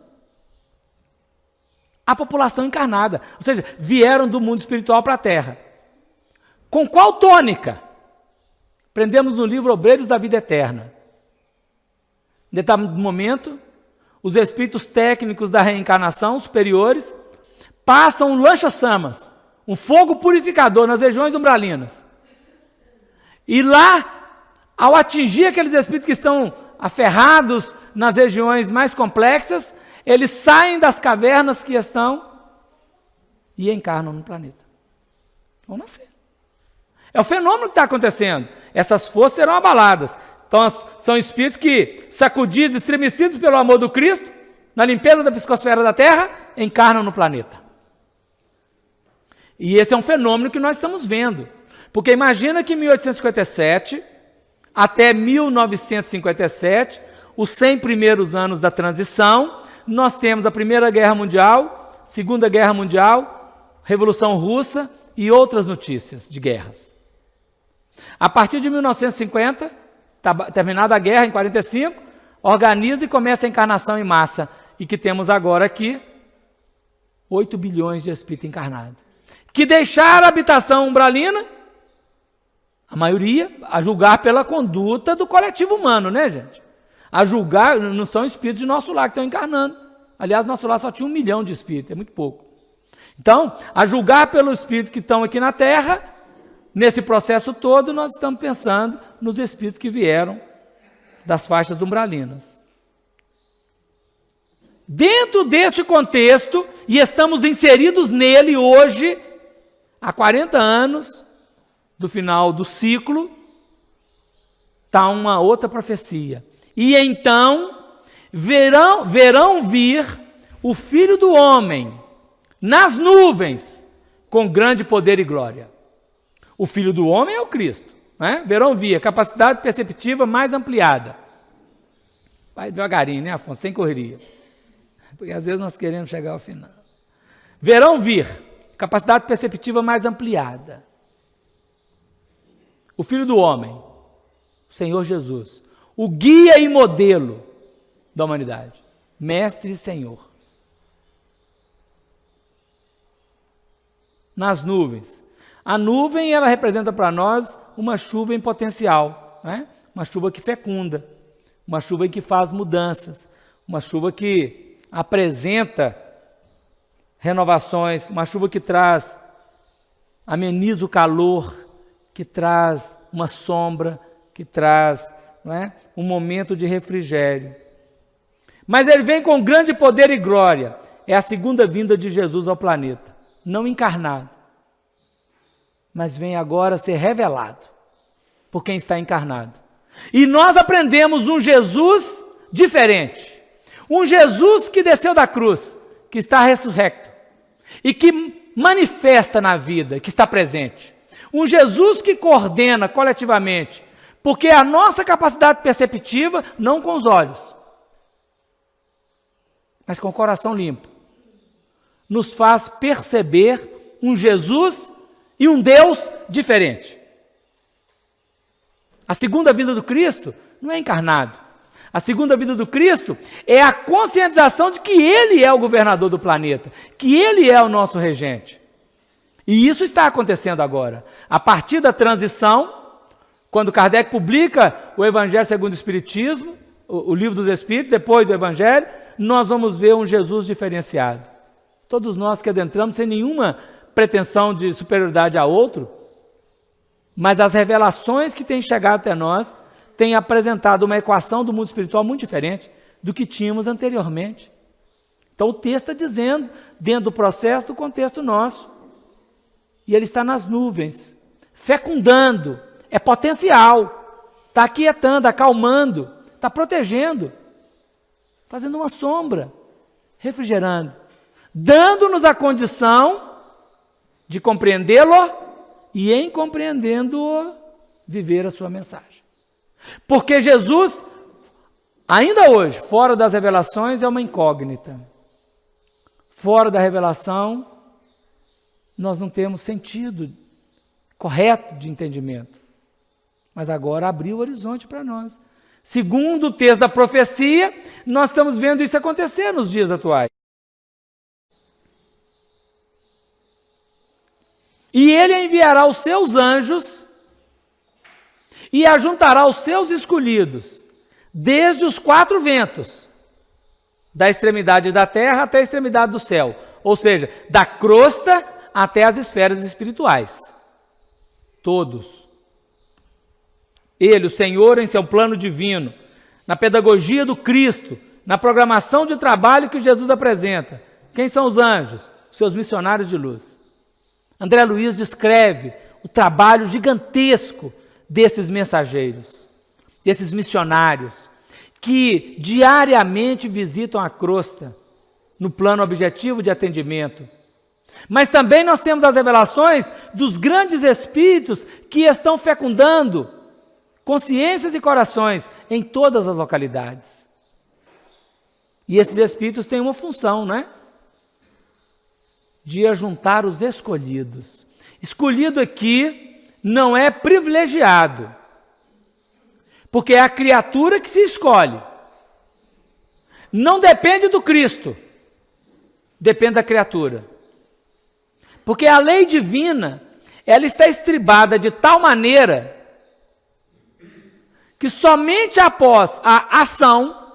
A: a população encarnada. Ou seja, vieram do mundo espiritual para a Terra. Com qual tônica? Aprendemos no livro Obreiros da Vida Eterna. Em determinado momento, os espíritos técnicos da reencarnação superiores passam um lancha-chamas, um fogo purificador nas regiões umbralinas. E lá, ao atingir aqueles espíritos que estão aferrados nas regiões mais complexas, eles saem das cavernas que estão e encarnam no planeta. Vão nascer. É o fenômeno que está acontecendo. Essas forças serão abaladas. Então, são espíritos que, sacudidos, estremecidos pelo amor do Cristo, na limpeza da psicosfera da Terra, encarnam no planeta. E esse é um fenômeno que nós estamos vendo. Porque imagina que em 1857 até 1957, os 100 primeiros anos da transição, nós temos a Primeira Guerra Mundial, Segunda Guerra Mundial, Revolução Russa e outras notícias de guerras. A partir de 1950, terminada a guerra em 45, organiza e começa a encarnação em massa. E que temos agora aqui 8 bilhões de espíritos encarnados. Que deixaram a habitação umbralina, a maioria, a julgar pela conduta do coletivo humano, né, gente? A julgar, não são espíritos de nosso lar que estão encarnando. Aliás, nosso lar só tinha 1 milhão de espíritos, é muito pouco. Então, a julgar pelo Espírito que estão aqui na terra, nesse processo todo, nós estamos pensando nos Espíritos que vieram das faixas umbralinas. Dentro deste contexto, e estamos inseridos nele hoje, há 40 anos do final do ciclo, está uma outra profecia. E então verão vir o Filho do Homem nas nuvens com grande poder e glória. O Filho do Homem é o Cristo, né? Verão vir, capacidade perceptiva mais ampliada. Vai devagarinho, né, Afonso? Sem correria. Porque às vezes nós queremos chegar ao final. Verão vir, capacidade perceptiva mais ampliada. O Filho do Homem, o Senhor Jesus, o guia e modelo da humanidade, Mestre e Senhor. Nas nuvens. A nuvem, ela representa para nós uma chuva em potencial, né? Uma chuva que fecunda, uma chuva que faz mudanças, uma chuva que apresenta renovações, uma chuva que ameniza o calor, que traz uma sombra, que traz, não é, um momento de refrigério. Mas ele vem com grande poder e glória. É a segunda vinda de Jesus ao planeta, não encarnado, mas vem agora ser revelado por quem está encarnado. E nós aprendemos um Jesus diferente, um Jesus que desceu da cruz, que está ressurrecto e que manifesta na vida, que está presente. Um Jesus que coordena coletivamente, porque a nossa capacidade perceptiva, não com os olhos, mas com o coração limpo, nos faz perceber um Jesus e um Deus diferente. A segunda vinda do Cristo não é encarnado. A segunda vinda do Cristo é a conscientização de que Ele é o governador do planeta, que Ele é o nosso regente. E isso está acontecendo agora. A partir da transição, quando Kardec publica o Evangelho segundo o Espiritismo, o Livro dos Espíritos, depois do Evangelho, nós vamos ver um Jesus diferenciado. Todos nós que adentramos sem nenhuma pretensão de superioridade a outro, mas as revelações que têm chegado até nós têm apresentado uma equação do mundo espiritual muito diferente do que tínhamos anteriormente. Então o texto está dizendo, dentro do processo do contexto nosso, e ele está nas nuvens, fecundando, é potencial, está aquietando, acalmando, está protegendo, fazendo uma sombra, refrigerando, dando-nos a condição de compreendê-lo e, em compreendendo-o, viver a sua mensagem. Porque Jesus, ainda hoje, fora das revelações, é uma incógnita. Fora da revelação, nós não temos sentido correto de entendimento. Mas agora abriu o horizonte para nós. Segundo o texto da profecia, nós estamos vendo isso acontecer nos dias atuais. E ele enviará os seus anjos e ajuntará os seus escolhidos, desde os 4 ventos, da extremidade da terra até a extremidade do céu, ou seja, da crosta até as esferas espirituais. Todos. Ele, o Senhor, em seu plano divino, na pedagogia do Cristo, na programação de trabalho que Jesus apresenta. Quem são os anjos? Os seus missionários de luz. André Luiz descreve o trabalho gigantesco desses mensageiros, desses missionários, que diariamente visitam a crosta no plano objetivo de atendimento. Mas também nós temos as revelações dos grandes espíritos que estão fecundando consciências e corações em todas as localidades. E esses espíritos têm uma função, né? De ajuntar os escolhidos. Escolhido aqui não é privilegiado, porque é a criatura que se escolhe. Não depende do Cristo, depende da criatura. Porque a lei divina, ela está estribada de tal maneira que somente após a ação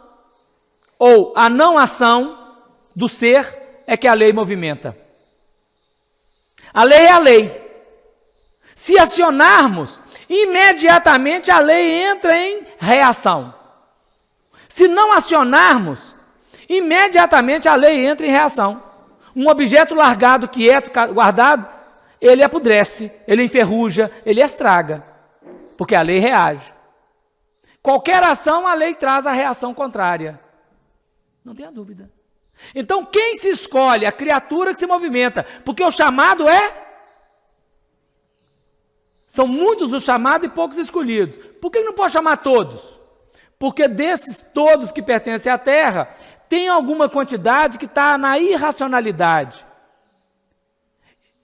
A: ou a não ação do ser é que a lei movimenta. A lei é a lei. Se acionarmos, imediatamente a lei entra em reação. Se não acionarmos, imediatamente a lei entra em reação. Um objeto largado, quieto, guardado, ele apodrece, ele enferruja, ele estraga, porque a lei reage. Qualquer ação, a lei traz a reação contrária. Não tenha dúvida. Então, quem se escolhe? A criatura que se movimenta, porque o chamado são muitos os chamados e poucos escolhidos. Por que não pode chamar todos? Porque desses todos que pertencem à terra, tem alguma quantidade que está na irracionalidade,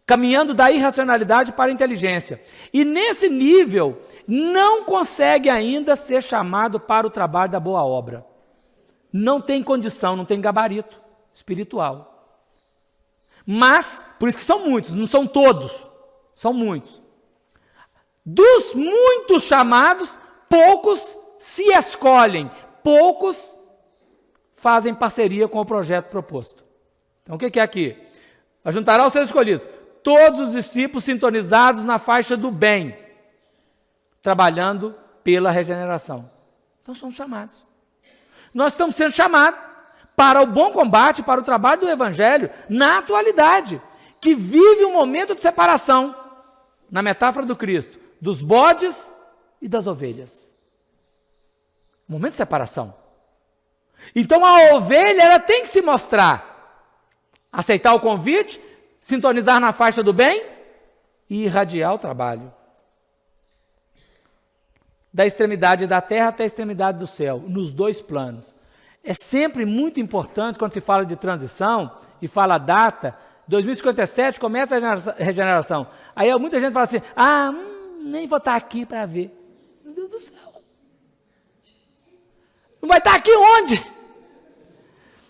A: caminhando da irracionalidade para a inteligência. E nesse nível, não consegue ainda ser chamado para o trabalho da boa obra. Não tem condição, não tem gabarito espiritual. Mas, por isso que são muitos, não são todos, são muitos. Dos muitos chamados, poucos se escolhem, poucos fazem parceria com o projeto proposto. Então, o que é aqui? Ajuntará os seus escolhidos, todos os discípulos sintonizados na faixa do bem, trabalhando pela regeneração. Então, somos chamados. Nós estamos sendo chamados para o bom combate, para o trabalho do Evangelho, na atualidade, que vive um momento de separação, na metáfora do Cristo, dos bodes e das ovelhas. Momento de separação. Então a ovelha, ela tem que se mostrar, aceitar o convite, sintonizar na faixa do bem e irradiar o trabalho. Da extremidade da terra até a extremidade do céu, nos dois planos. É sempre muito importante, quando se fala de transição e fala a data, 2057 começa a regeneração. Aí muita gente fala assim, nem vou estar aqui para ver. Meu Deus do céu. Não vai estar aqui onde?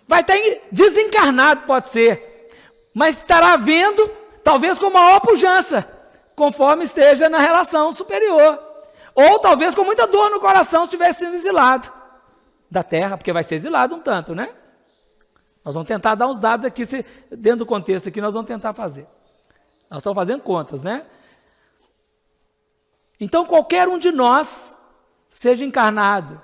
A: Vai estar desencarnado, pode ser. Mas estará vendo, talvez com maior pujança, conforme esteja na relação superior. Ou talvez com muita dor no coração, se estiver sendo exilado da terra, porque vai ser exilado um tanto, né? Nós vamos tentar dar uns dados aqui, dentro do contexto aqui, nós vamos tentar fazer. Nós estamos fazendo contas, né? Então, qualquer um de nós, seja encarnado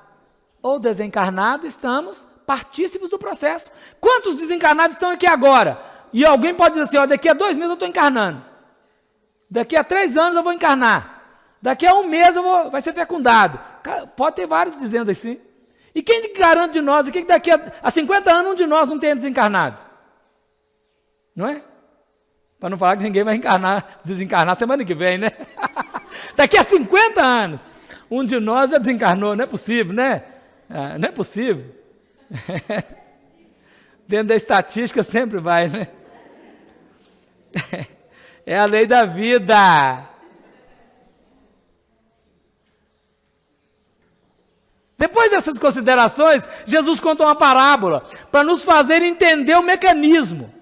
A: ou desencarnado, estamos partícipes do processo. Quantos desencarnados estão aqui agora? E alguém pode dizer assim, daqui a 2 meses eu estou encarnando. Daqui a 3 anos eu vou encarnar. Daqui a 1 mês vai ser fecundado. Pode ter vários dizendo assim. E quem garante de nós aqui que daqui a 50 anos um de nós não tenha desencarnado? Não é? Para não falar que ninguém vai desencarnar semana que vem, né? Daqui a 50 anos, um de nós já desencarnou, não é possível, né? Não é possível. Dentro da estatística sempre vai, né? É a lei da vida. Depois dessas considerações, Jesus conta uma parábola para nos fazer entender o mecanismo.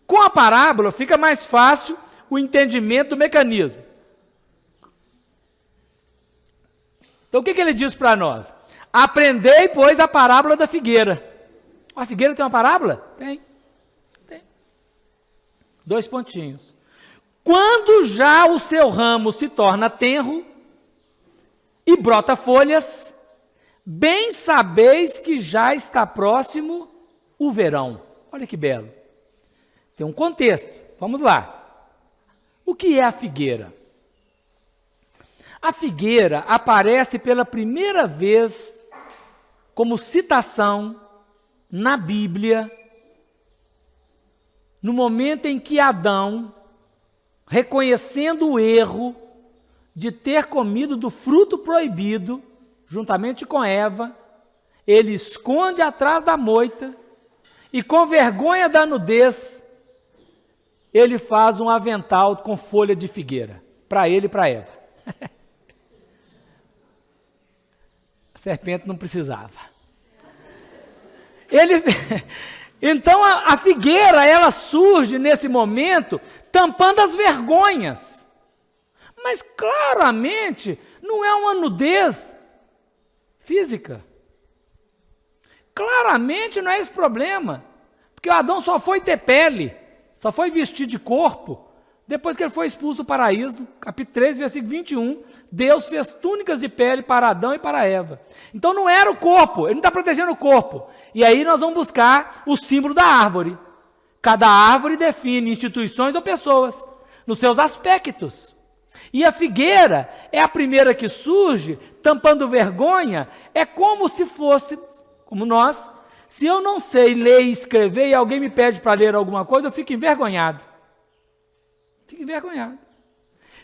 A: Com a parábola fica mais fácil o entendimento do mecanismo. Então o que ele diz para nós? Aprendei, pois, a parábola da figueira. A figueira tem uma parábola? Tem. 2 pontinhos. Quando já o seu ramo se torna tenro e brota folhas, bem sabeis que já está próximo o verão. Olha que belo. Tem um contexto. Vamos lá. O que é a figueira? A figueira aparece pela primeira vez como citação na Bíblia, no momento em que Adão, reconhecendo o erro de ter comido do fruto proibido, juntamente com Eva, ele esconde atrás da moita e, com vergonha da nudez, ele faz um avental com folha de figueira, para ele e para Eva. A serpente não precisava. Então a figueira, ela surge nesse momento, tampando as vergonhas. Mas claramente não é uma nudez física. Claramente não é esse problema. Porque o Adão só foi ter pele, só foi vestido de corpo depois que ele foi expulso do paraíso. Capítulo 3, versículo 21. Deus fez túnicas de pele para Adão e para Eva. Então não era o corpo, ele não está protegendo o corpo. E aí nós vamos buscar o símbolo da árvore. Cada árvore define instituições ou pessoas, nos seus aspectos. E a figueira é a primeira que surge, tampando vergonha, é como se fosse, como nós, se eu não sei ler e escrever e alguém me pede para ler alguma coisa, eu fico envergonhado. Fico envergonhado.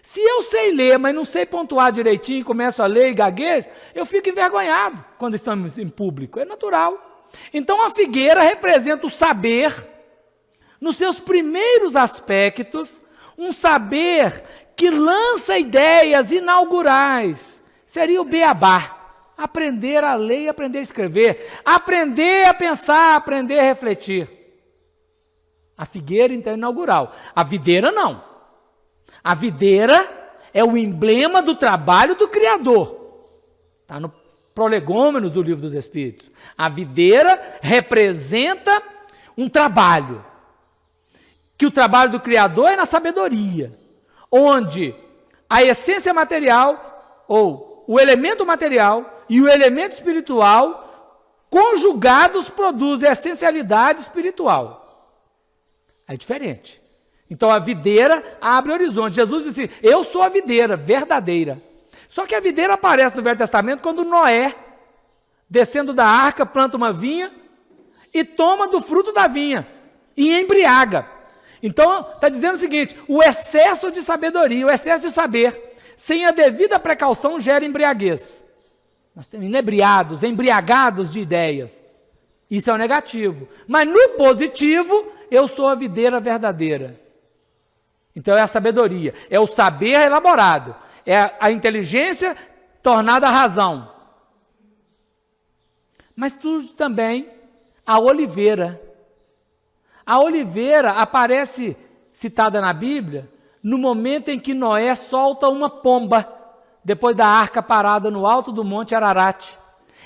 A: Se eu sei ler, mas não sei pontuar direitinho, começo a ler e gaguejo, eu fico envergonhado quando estamos em público. É natural. Então a figueira representa o saber, nos seus primeiros aspectos, um saber que lança ideias inaugurais. Seria o beabá. Aprender a ler e aprender a escrever. Aprender a pensar, aprender a refletir. A figueira, então, é inaugural. A videira, não. A videira é o emblema do trabalho do Criador. Está no Prolegômenos do Livro dos Espíritos. A videira representa um trabalho. Que o trabalho do Criador é na sabedoria. Onde a essência material, ou o elemento material e o elemento espiritual, conjugados, produzem a essencialidade espiritual. É diferente. Então a videira abre horizonte. Jesus disse, eu sou a videira verdadeira. Só que a videira aparece no Velho Testamento quando Noé, descendo da arca, planta uma vinha e toma do fruto da vinha e embriaga. Então está dizendo o seguinte, o excesso de sabedoria, o excesso de saber, sem a devida precaução gera embriaguez. Nós estamos inebriados, embriagados de ideias. Isso é o negativo. Mas no positivo, eu sou a videira verdadeira. Então é a sabedoria, é o saber elaborado, é a inteligência tornada razão. Mas surge também a oliveira. A oliveira aparece citada na Bíblia no momento em que Noé solta uma pomba, depois da arca parada no alto do Monte Ararat.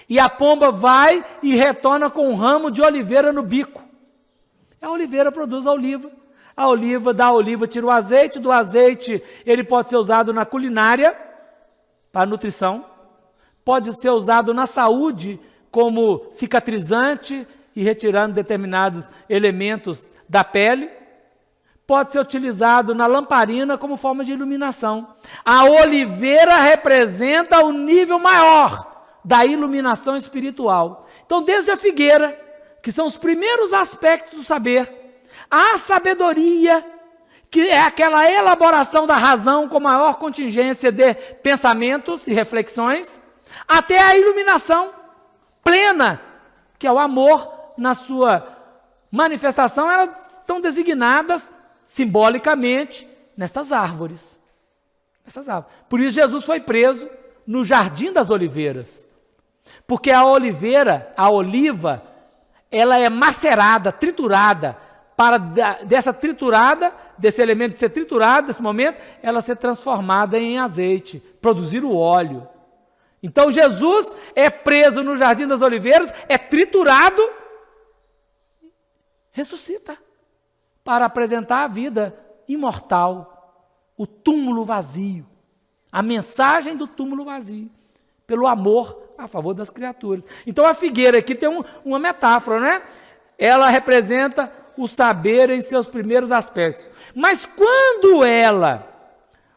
A: E a pomba vai e retorna com um ramo de oliveira no bico. A oliveira produz a oliva. A oliva, da oliva tira o azeite, do azeite ele pode ser usado na culinária, para nutrição, pode ser usado na saúde como cicatrizante e retirando determinados elementos da pele, pode ser utilizado na lamparina como forma de iluminação. A oliveira representa o nível maior da iluminação espiritual. Então, desde a figueira, que são os primeiros aspectos do saber, a sabedoria, que é aquela elaboração da razão com maior contingência de pensamentos e reflexões, até a iluminação plena, que é o amor na sua manifestação, elas estão designadas simbolicamente nessas árvores. Por isso Jesus foi preso no Jardim das Oliveiras, porque a oliveira, a oliva, ela é macerada, triturada, para desse elemento de ser triturado, nesse momento, ela ser transformada em azeite, produzir o óleo. Então Jesus é preso no Jardim das Oliveiras, é triturado, ressuscita, para apresentar a vida imortal, o túmulo vazio, a mensagem do túmulo vazio, pelo amor a favor das criaturas. Então a figueira aqui tem uma metáfora, né? Ela representa o saber em seus primeiros aspectos. Mas quando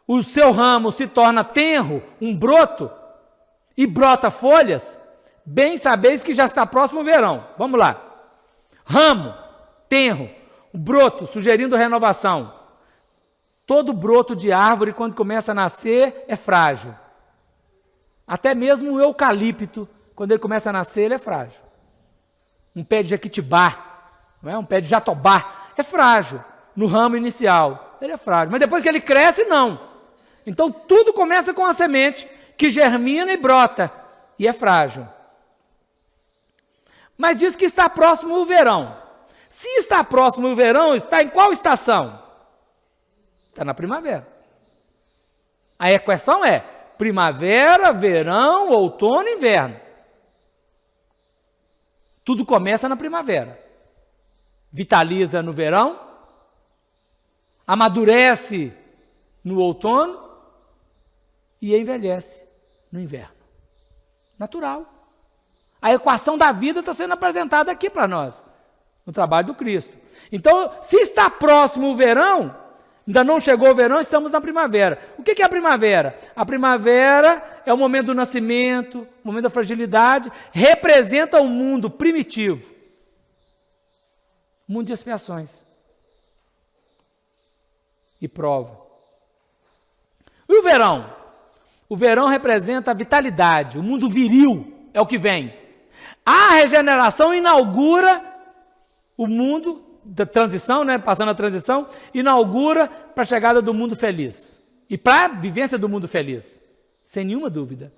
A: o seu ramo se torna tenro, um broto, e brota folhas, bem sabeis que já está próximo o verão. Vamos lá. Ramo, tenro, broto, sugerindo renovação. Todo broto de árvore, quando começa a nascer, é frágil. Até mesmo o eucalipto, quando ele começa a nascer, ele é frágil. Um pé de jequitibá, não é? Um pé de jatobá, é frágil. No ramo inicial, ele é frágil. Mas depois que ele cresce, não. Então, tudo começa com a semente que germina e brota, e é frágil. Mas diz que está próximo o verão. Se está próximo o verão, está em qual estação? Está na primavera. A equação é primavera, verão, outono e inverno. Tudo começa na primavera. Vitaliza no verão, amadurece no outono e envelhece no inverno. Natural. A equação da vida está sendo apresentada aqui para nós, no trabalho do Cristo. Então, se está próximo o verão, ainda não chegou o verão, estamos na primavera. O que é a primavera? A primavera é o momento do nascimento, o momento da fragilidade, representa o mundo primitivo, mundo de expiações e prova. E o verão? O verão representa a vitalidade, o mundo viril é o que vem. A regeneração inaugura o mundo da transição, né? Passando a transição, inaugura para a chegada do mundo feliz e para a vivência do mundo feliz, sem nenhuma dúvida.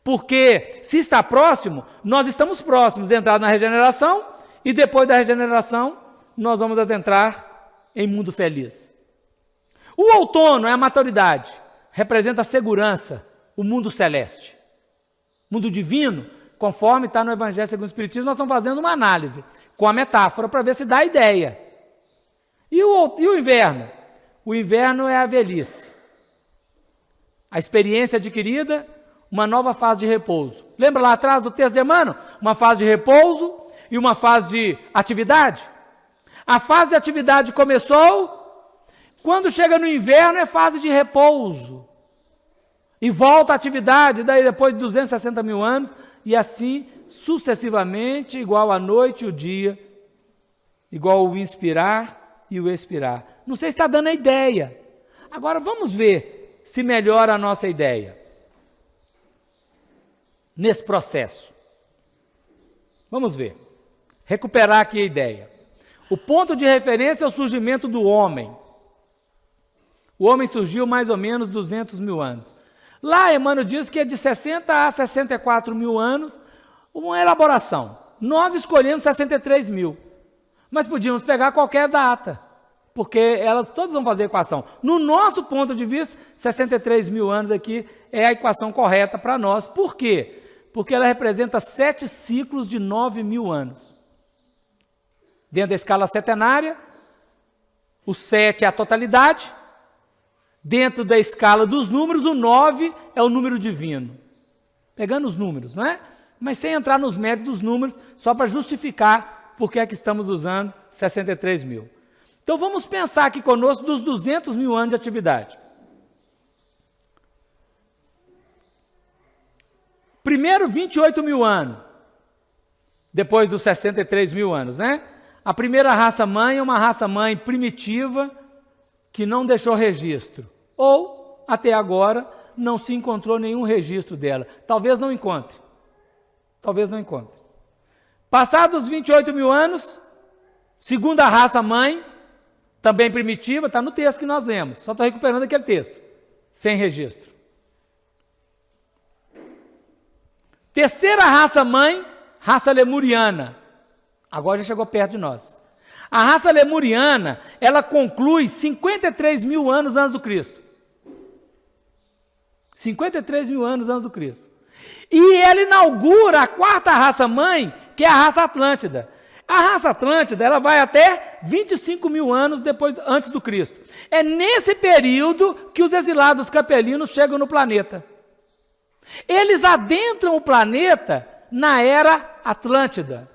A: Porque se está próximo, nós estamos próximos de entrar na regeneração e depois da regeneração nós vamos adentrar em mundo feliz. O outono é a maturidade, representa a segurança, o mundo celeste. Mundo divino, conforme está no Evangelho segundo o Espiritismo, nós estamos fazendo uma análise com a metáfora para ver se dá ideia. E o inverno? O inverno é a velhice. A experiência adquirida, uma nova fase de repouso. Lembra lá atrás do texto de Emmanuel? Uma fase de repouso e uma fase de atividade. A fase de atividade começou, quando chega no inverno é fase de repouso. E volta à atividade, daí depois de 260 mil anos, e assim sucessivamente, igual a noite e o dia, igual o inspirar e o expirar. Não sei se está dando a ideia. Agora vamos ver se melhora a nossa ideia nesse processo. Vamos ver. Recuperar aqui a ideia. O ponto de referência é o surgimento do homem. O homem surgiu mais ou menos 200 mil anos. Lá, Emmanuel diz que é de 60 a 64 mil anos, uma elaboração. Nós escolhemos 63 mil, mas podíamos pegar qualquer data, porque elas todas vão fazer equação. No nosso ponto de vista, 63 mil anos aqui é a equação correta para nós. Por quê? Porque ela representa 7 ciclos de 9 mil anos. Dentro da escala setenária, o 7 é a totalidade. Dentro da escala dos números, o 9 é o número divino. Pegando os números, não é? Mas sem entrar nos méritos dos números, só para justificar por que é que estamos usando 63 mil. Então vamos pensar aqui conosco dos 200 mil anos de atividade. Primeiro 28 mil anos, depois dos 63 mil anos, né? A primeira raça-mãe é uma raça-mãe primitiva que não deixou registro. Ou, até agora, não se encontrou nenhum registro dela. Talvez não encontre. Talvez não encontre. Passados 28 mil anos, segunda raça-mãe, também primitiva, está no texto que nós lemos. Só estou recuperando aquele texto, sem registro. Terceira raça-mãe, raça lemuriana. Agora já chegou perto de nós. A raça lemuriana, ela conclui 53 mil anos antes do Cristo. 53 mil anos antes do Cristo. E ela inaugura a quarta raça-mãe, que é a raça Atlântida. A raça Atlântida, ela vai até 25 mil anos antes do Cristo. É nesse período que os exilados capelinos chegam no planeta. Eles adentram o planeta na era Atlântida.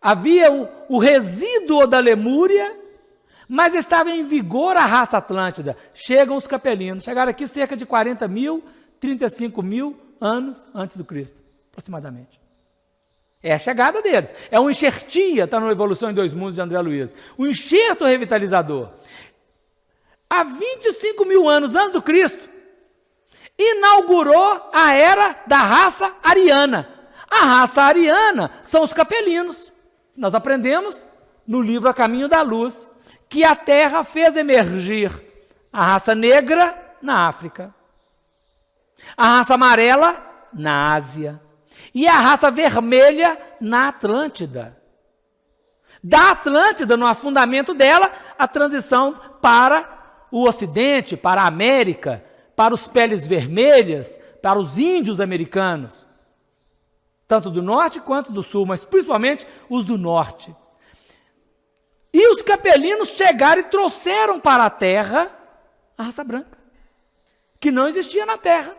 A: Havia o resíduo da Lemúria, mas estava em vigor a raça Atlântida. Chegam os capelinos. Chegaram aqui cerca de 40 mil, 35 mil anos antes do Cristo, aproximadamente. É a chegada deles. É um enxertia, está no Evolução em Dois Mundos de André Luiz. Um enxerto revitalizador. Há 25 mil anos antes do Cristo, inaugurou a era da raça ariana. A raça ariana são os capelinos. Nós aprendemos no livro A Caminho da Luz que a Terra fez emergir a raça negra na África, a raça amarela na Ásia e a raça vermelha na Atlântida. Da Atlântida, no afundamento dela, a transição para o Ocidente, para a América, para os peles vermelhas, para os índios americanos, tanto do norte quanto do sul, mas principalmente os do norte. E os capelinos chegaram e trouxeram para a terra a raça branca, que não existia na terra.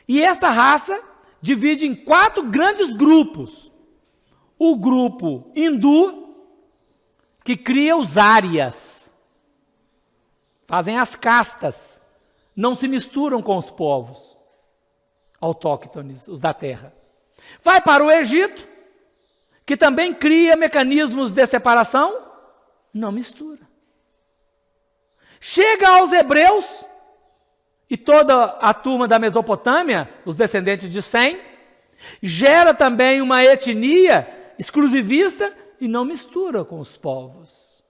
A: E esta raça divide em 4 grandes grupos. O grupo hindu, que cria os árias, fazem as castas, não se misturam com os povos autóctones, os da terra. Vai para o Egito, que também cria mecanismos de separação, não mistura. Chega aos hebreus, e toda a turma da Mesopotâmia, os descendentes de Sem, gera também uma etnia exclusivista e não mistura com os povos.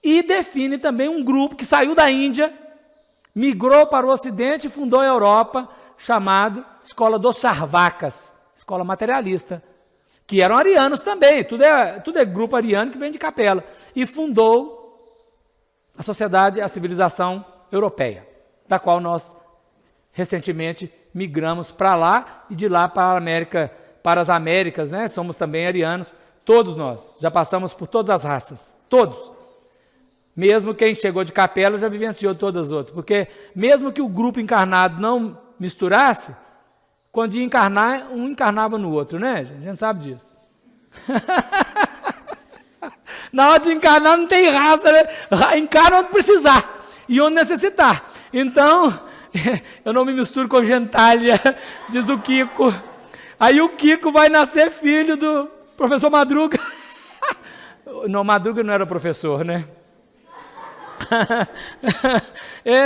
A: E define também um grupo que saiu da Índia, migrou para o Ocidente e fundou a Europa, chamado Escola dos Charvakas, escola materialista, que eram arianos também, tudo é grupo ariano que vem de Capela, e fundou a sociedade, a civilização europeia, da qual nós recentemente migramos para lá e de lá para a América, para as Américas, né? Somos também arianos, todos nós, já passamos por todas as raças, todos. Mesmo quem chegou de Capela já vivenciou todas as outras, porque mesmo que o grupo encarnado não misturasse, quando ia encarnar, um encarnava no outro, né? A gente sabe disso. Na hora de encarnar não tem raça, né? Encarna onde precisar e onde necessitar. Então, eu não me misturo com gentalha, diz o Kiko. Aí o Kiko vai nascer filho do professor Madruga. Não, Madruga não era professor, né?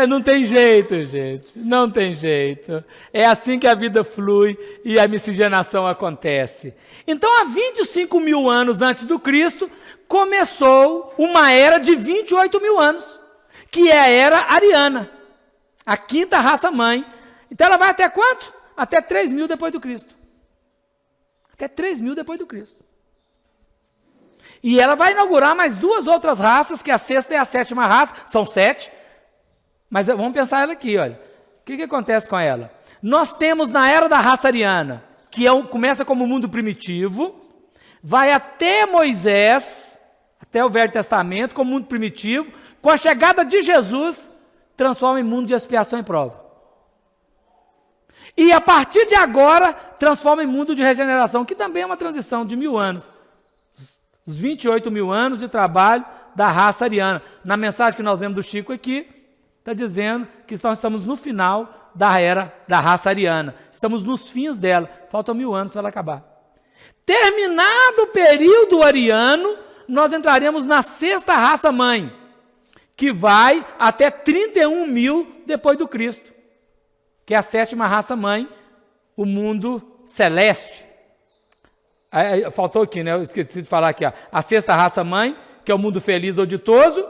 A: Não tem jeito, gente, não tem jeito. É assim que a vida flui e a miscigenação acontece. Então, há 25 mil anos antes do Cristo, começou uma era de 28 mil anos, que é a era ariana, a 5ª raça mãe. Então, ela vai até quanto? Até 3 mil depois do Cristo. Até 3 mil depois do Cristo. E ela vai inaugurar mais 2 outras raças, que é a 6ª e a 7ª raça, são 7. Mas vamos pensar ela aqui, olha. O que acontece com ela? Nós temos na era da raça ariana, que começa como mundo primitivo, vai até Moisés, até o Velho Testamento, como mundo primitivo, com a chegada de Jesus, transforma em mundo de expiação e prova. E a partir de agora, transforma em mundo de regeneração, que também é uma transição de 1000 anos. Os 28 mil anos de trabalho da raça ariana. Na mensagem que nós lemos do Chico aqui, está dizendo que estamos no final da era da raça ariana. Estamos nos fins dela. Faltam 1000 anos para ela acabar. Terminado o período ariano, nós entraremos na 6ª raça mãe, que vai até 31 mil depois do Cristo, que é a 7ª raça mãe, o mundo celeste. Faltou aqui, né? Eu esqueci de falar aqui, ó. A 6ª raça mãe, que é o mundo feliz ou ditoso,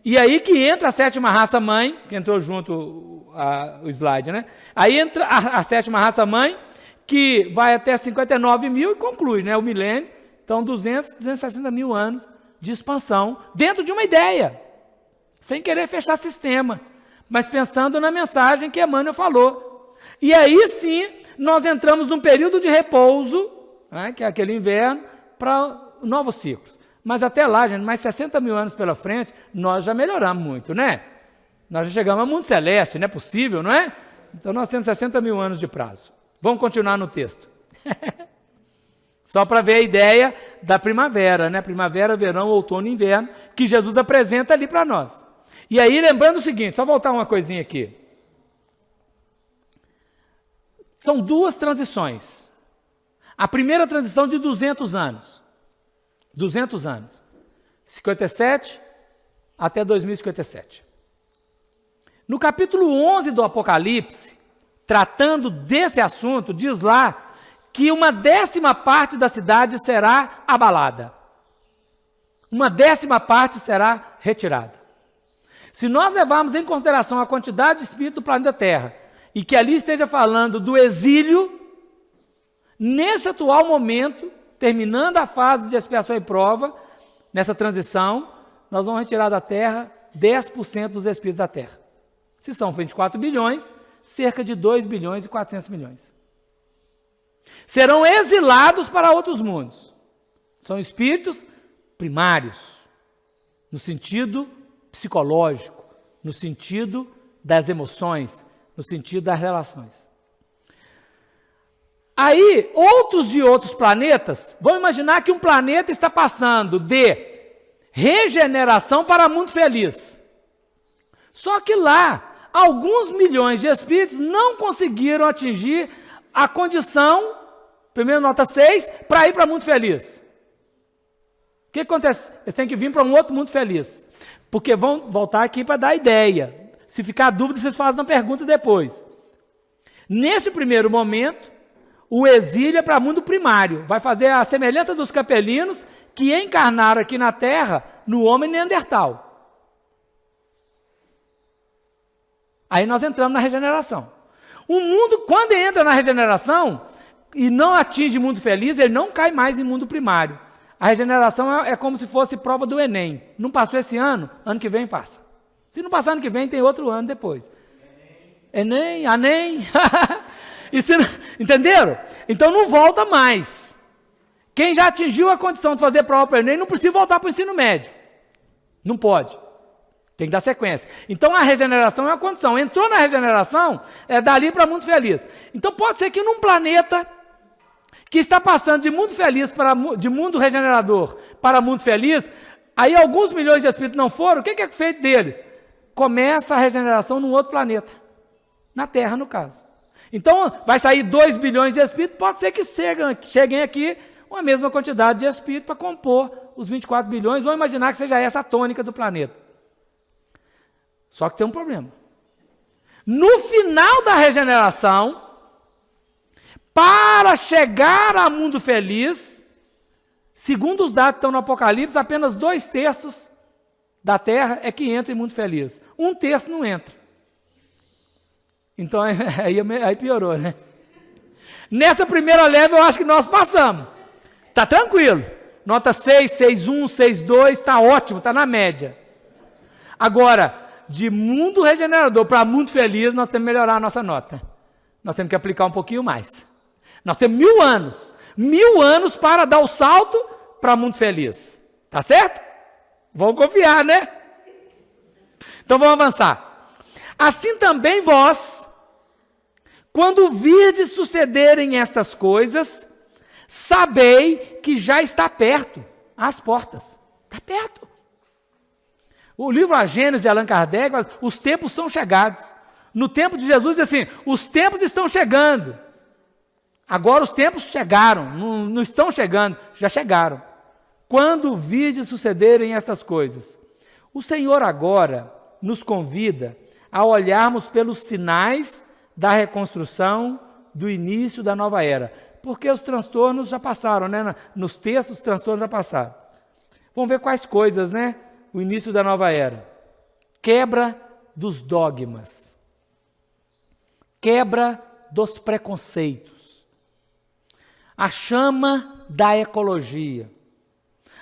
A: e aí que entra a 7ª raça mãe, que entrou junto o slide, né? Aí entra a 7ª raça mãe, que vai até 59 mil e conclui, né? O milênio. Então, 260 mil anos de expansão, dentro de uma ideia, sem querer fechar sistema, mas pensando na mensagem que Emmanuel falou. E aí sim, nós entramos num período de repouso, né, que é aquele inverno, para novos ciclos. Mas até lá, gente, mais 60 mil anos pela frente, nós já melhoramos muito, né? Nós já chegamos ao mundo celeste, não é possível, não é? Então nós temos 60 mil anos de prazo. Vamos continuar no texto. Só para ver a ideia da primavera, né? Primavera, verão, outono e inverno, que Jesus apresenta ali para nós. E aí, lembrando o seguinte, só voltar uma coisinha aqui. São 2 transições. A primeira transição de 200 anos. 200 anos. 57 até 2057. No capítulo 11 do Apocalipse, tratando desse assunto, diz lá que uma 10ª parte da cidade será abalada. Uma 10ª parte será retirada. Se nós levarmos em consideração a quantidade de espírito do planeta Terra, e que ali esteja falando do exílio, nesse atual momento, terminando a fase de expiação e prova, nessa transição, nós vamos retirar da Terra 10% dos espíritos da Terra. Se são 24 bilhões, cerca de 2 bilhões e 400 milhões. Serão exilados para outros mundos. São espíritos primários, no sentido psicológico, no sentido das emoções, no sentido das relações. Aí, outros de outros planetas, vamos imaginar que um planeta está passando de regeneração para mundo feliz. Só que lá, alguns milhões de espíritos não conseguiram atingir a condição, primeiro nota 6, para ir para mundo feliz. O que acontece? Eles têm que vir para um outro mundo feliz. Porque vão voltar aqui para dar ideia. Se ficar dúvida, vocês fazem uma pergunta depois. Nesse primeiro momento, o exílio é para mundo primário. Vai fazer a semelhança dos capelinos que encarnaram aqui na Terra no homem neandertal. Aí nós entramos na regeneração. O mundo, quando entra na regeneração e não atinge mundo feliz, ele não cai mais em mundo primário. A regeneração é como se fosse prova do Enem. Não passou esse ano, ano que vem passa. Se não passar ano que vem, tem outro ano depois. Enem, Anem. Entenderam? Então não volta mais. Quem já atingiu a condição de fazer prova para o Enem não precisa voltar para o ensino médio. Não pode. Tem que dar sequência. Então a regeneração é uma condição. Entrou na regeneração, é dali para mundo feliz. Então pode ser que num planeta que está passando de mundo feliz de mundo regenerador para mundo feliz, aí alguns milhões de espíritos não foram, o que é feito deles? Começa a regeneração num outro planeta. Na Terra, no caso. Então, vai sair 2 bilhões de espíritos, pode ser que cheguem aqui uma mesma quantidade de espíritos para compor os 24 bilhões. Vamos imaginar que seja essa a tônica do planeta. Só que tem um problema. No final da regeneração, para chegar a mundo feliz, segundo os dados que estão no Apocalipse, apenas 2/3 da Terra é que entra em mundo feliz. 1/3 não entra. Então aí piorou, né? Nessa primeira leva eu acho que nós passamos. Está tranquilo. Nota 6, 6,1, 6,2, está ótimo, está na média. Agora, de mundo regenerador para mundo feliz, nós temos que melhorar a nossa nota. Nós temos que aplicar um pouquinho mais. Nós temos 1000 anos. 1000 anos para dar o salto para mundo feliz. Tá certo? Vamos confiar, né? Então vamos avançar. Assim também vós, quando virdes sucederem estas coisas, sabei que já está perto, às portas. Está perto. O livro A Gênesis de Allan Kardec fala, os tempos são chegados. No tempo de Jesus diz assim, os tempos estão chegando. Agora os tempos chegaram, não estão chegando, já chegaram. Quando virdes sucederem estas coisas. O Senhor agora nos convida a olharmos pelos sinais da reconstrução do início da nova era. Porque os transtornos já passaram, né? Nos textos, os transtornos já passaram. Vamos ver quais coisas, né? O início da nova era. Quebra dos dogmas. Quebra dos preconceitos. A chama da ecologia.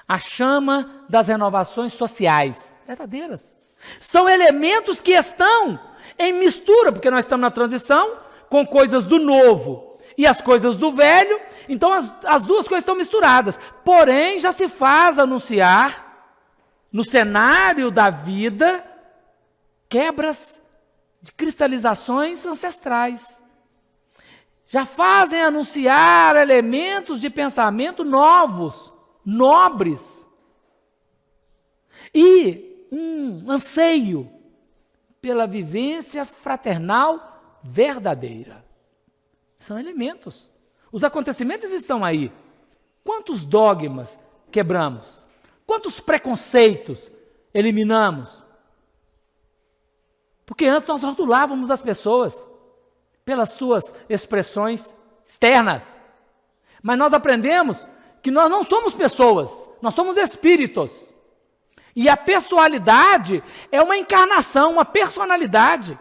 A: A chama das renovações sociais. Verdadeiras. São elementos que estão em mistura, porque nós estamos na transição com coisas do novo e as coisas do velho, então as duas coisas estão misturadas. Porém, já se faz anunciar, no cenário da vida, quebras de cristalizações ancestrais. Já fazem anunciar elementos de pensamento novos, nobres. E um anseio pela vivência fraternal verdadeira. São elementos. Os acontecimentos estão aí. Quantos dogmas quebramos? Quantos preconceitos eliminamos? Porque antes nós rotulávamos as pessoas pelas suas expressões externas. Mas nós aprendemos que nós não somos pessoas, nós somos espíritos. E a pessoalidade é uma encarnação, uma personalidade,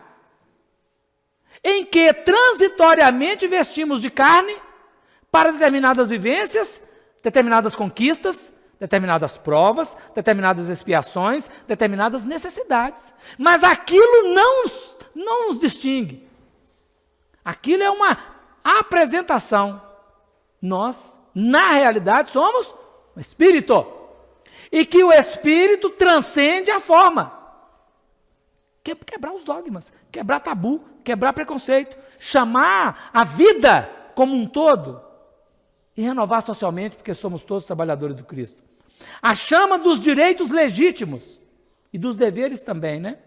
A: em que transitoriamente vestimos de carne para determinadas vivências, determinadas conquistas, determinadas provas, determinadas expiações, determinadas necessidades. Mas aquilo não nos distingue. Aquilo é uma apresentação. Nós, na realidade, somos um espírito, e que o espírito transcende a forma. Quebrar os dogmas, quebrar tabu, quebrar preconceito, chamar a vida como um todo e renovar socialmente, porque somos todos trabalhadores do Cristo. A chama dos direitos legítimos e dos deveres também, né?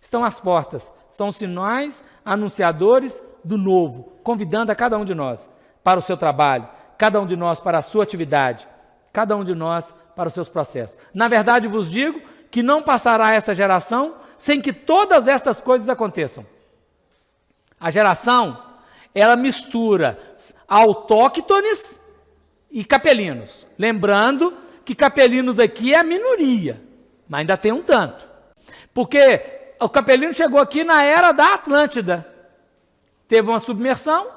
A: Estão às portas, são sinais anunciadores do novo, convidando a cada um de nós para o seu trabalho, cada um de nós para a sua atividade, cada um de nós para os seus processos. Na verdade, vos digo que não passará essa geração sem que todas estas coisas aconteçam. A geração, ela mistura autóctones e capelinos. Lembrando que capelinos aqui é a minoria, mas ainda tem um tanto. Porque o capelino chegou aqui na era da Atlântida. Teve uma submersão,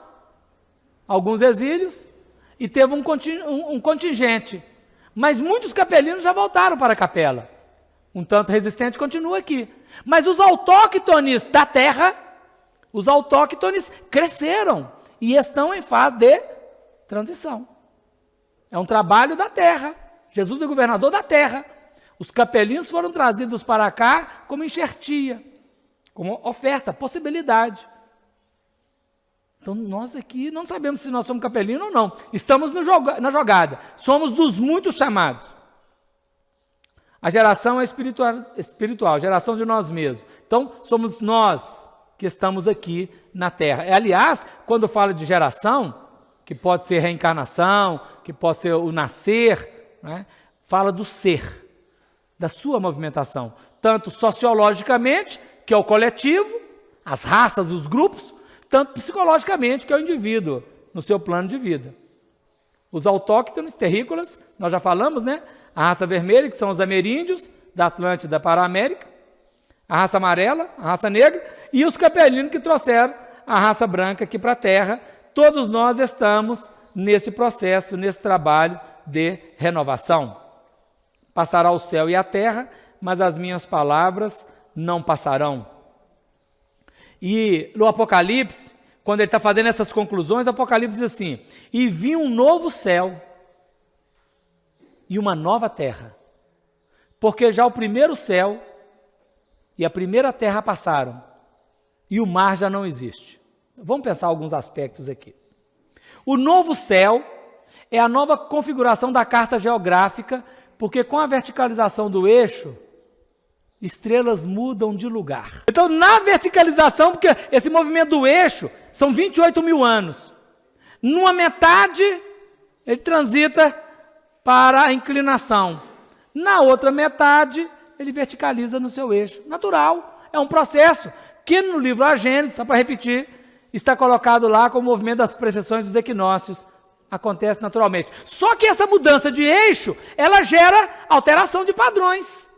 A: alguns exílios, e teve um contingente. Mas muitos capelinos já voltaram para a capela. Um tanto resistente continua aqui. Mas os autóctones da terra, os autóctones cresceram e estão em fase de transição. É um trabalho da terra. Jesus é governador da terra. Os capelinos foram trazidos para cá como enxertia, como oferta, possibilidade. Então nós aqui não sabemos se nós somos capelinos ou não. Estamos na jogada. Somos dos muitos chamados. A geração é espiritual, a geração de nós mesmos. Então somos nós que estamos aqui na Terra. Aliás, quando fala de geração, que pode ser reencarnação, que pode ser o nascer, né, fala do ser, da sua movimentação. Tanto sociologicamente, que é o coletivo, as raças, os grupos, tanto psicologicamente, que é o indivíduo, no seu plano de vida. Os autóctones, terrícolas, nós já falamos, né? A raça vermelha, que são os ameríndios, da Atlântida para a América, a raça amarela, a raça negra, e os capelinos que trouxeram a raça branca aqui para a Terra. Todos nós estamos nesse processo, nesse trabalho de renovação. Passará o céu e a terra, mas as minhas palavras não passarão. E no Apocalipse, quando ele está fazendo essas conclusões, o Apocalipse diz assim: e vi um novo céu e uma nova terra, porque já o primeiro céu e a primeira terra passaram, e o mar já não existe. Vamos pensar alguns aspectos aqui. O novo céu é a nova configuração da carta geográfica, porque com a verticalização do eixo, estrelas mudam de lugar. Então, na verticalização, porque esse movimento do eixo são 28 mil anos. Numa metade, ele transita para a inclinação. Na outra metade, ele verticaliza no seu eixo. Natural. É um processo que no livro A Gênesis, só para repetir, está colocado lá como o movimento das precessões dos equinócios. Acontece naturalmente. Só que essa mudança de eixo, ela gera alteração de padrões.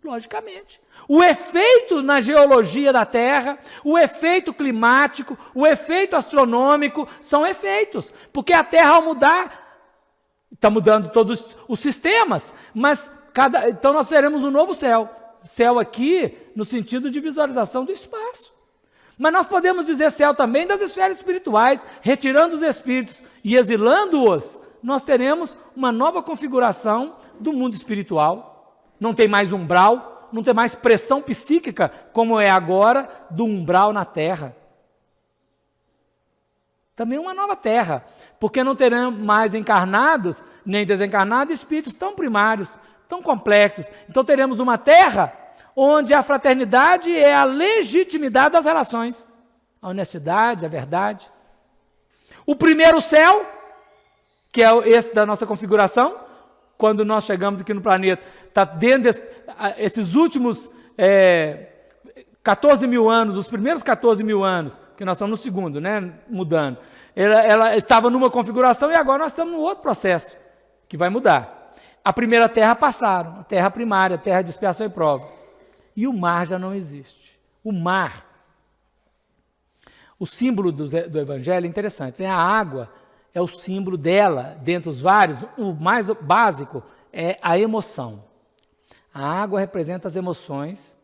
A: Logicamente. O efeito na geologia da Terra, o efeito climático, o efeito astronômico, são efeitos. Porque a Terra, ao mudar, está mudando todos os sistemas, mas então nós teremos um novo céu. Céu aqui, no sentido de visualização do espaço. Mas nós podemos dizer céu também das esferas espirituais, retirando os espíritos e exilando-os, nós teremos uma nova configuração do mundo espiritual. Não tem mais umbral, não tem mais pressão psíquica, como é agora, do umbral na Terra. Também uma nova Terra, porque não teremos mais encarnados, nem desencarnados, espíritos tão primários, tão complexos. Então teremos uma Terra onde a fraternidade é a legitimidade das relações, a honestidade, a verdade. O primeiro céu, que é esse da nossa configuração, quando nós chegamos aqui no planeta, está dentro desses últimos 14 mil anos, os primeiros 14 mil anos, que nós estamos no segundo, né, mudando, ela estava numa configuração e agora nós estamos num outro processo, que vai mudar. A primeira terra passaram, a terra primária, a terra de expiação e prova. E o mar já não existe. O mar, o símbolo do Evangelho é interessante, né? A água é o símbolo dela, dentre os vários, o mais básico é a emoção. A água representa as emoções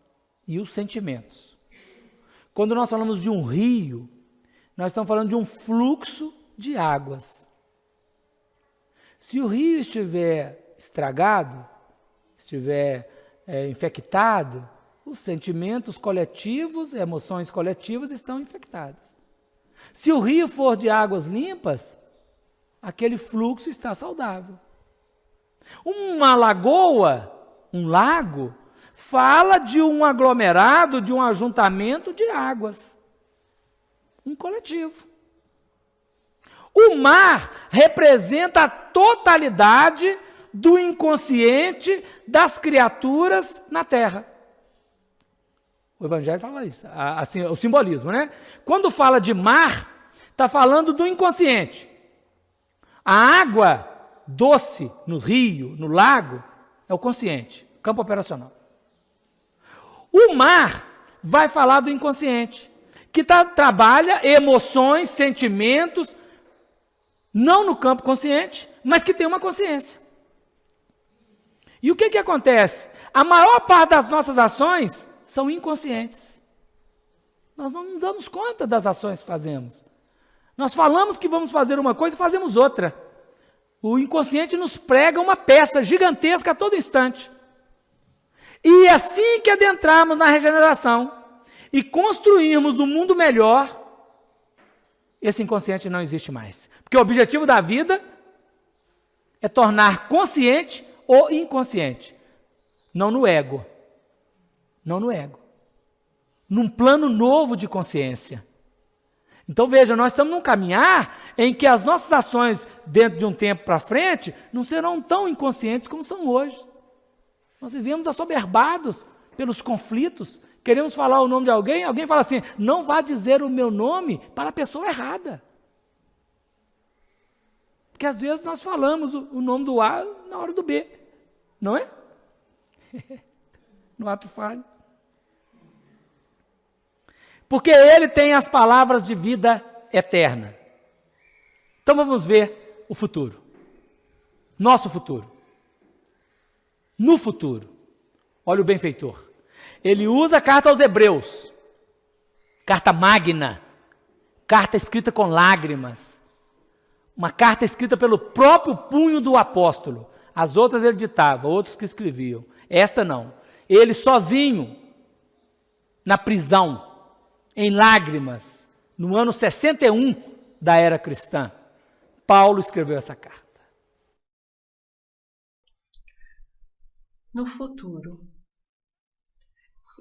A: e os sentimentos. Quando nós falamos de um rio, nós estamos falando de um fluxo de águas. Se o rio estiver estragado, estiver infectado, os sentimentos coletivos, emoções coletivas estão infectadas. Se o rio for de águas limpas, aquele fluxo está saudável. Uma lagoa, um lago, fala de um aglomerado, de um ajuntamento de águas. Um coletivo. O mar representa a totalidade do inconsciente das criaturas na Terra. O Evangelho fala isso, assim, o simbolismo, né? Quando fala de mar, está falando do inconsciente. A água doce no rio, no lago, é o consciente, campo operacional. O mar vai falar do inconsciente, que trabalha emoções, sentimentos, não no campo consciente, mas que tem uma consciência. E o que acontece? A maior parte das nossas ações são inconscientes. Nós não damos conta das ações que fazemos. Nós falamos que vamos fazer uma coisa e fazemos outra. O inconsciente nos prega uma peça gigantesca a todo instante. E assim que adentrarmos na regeneração e construirmos um mundo melhor, esse inconsciente não existe mais. Porque o objetivo da vida é tornar consciente o inconsciente. Não no ego. Não no ego. Num plano novo de consciência. Então veja, nós estamos num caminhar em que as nossas ações dentro de um tempo para frente não serão tão inconscientes como são hoje. Nós vivemos assoberbados pelos conflitos. Queremos falar o nome de alguém, alguém fala assim, não vá dizer o meu nome para a pessoa errada. Porque às vezes nós falamos o nome do A na hora do B, não é? No ato falho. Porque ele tem as palavras de vida eterna. Então vamos ver o futuro. Nosso futuro. No futuro. Olha o benfeitor. Ele usa a carta aos Hebreus. Carta magna. Carta escrita com lágrimas. Uma carta escrita pelo próprio punho do apóstolo. As outras ele ditava, outros que escreviam. Esta não. Ele sozinho, na prisão, em lágrimas, no ano 61 da era cristã, Paulo escreveu essa carta.
B: No futuro.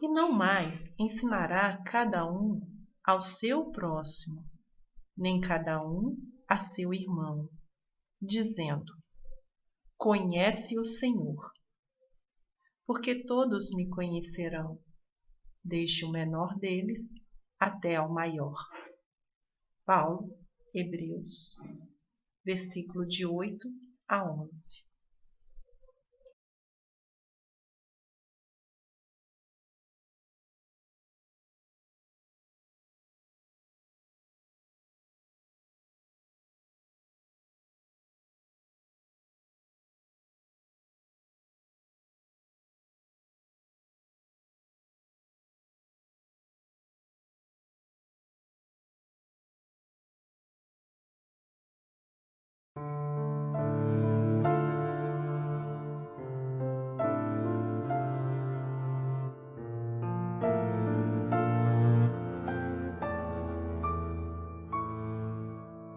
B: E não mais ensinará cada um ao seu próximo, nem cada um a seu irmão, dizendo: conhece o Senhor. Porque todos me conhecerão, desde o menor deles até ao maior. Paulo, Hebreus, versículo de 8 a 11.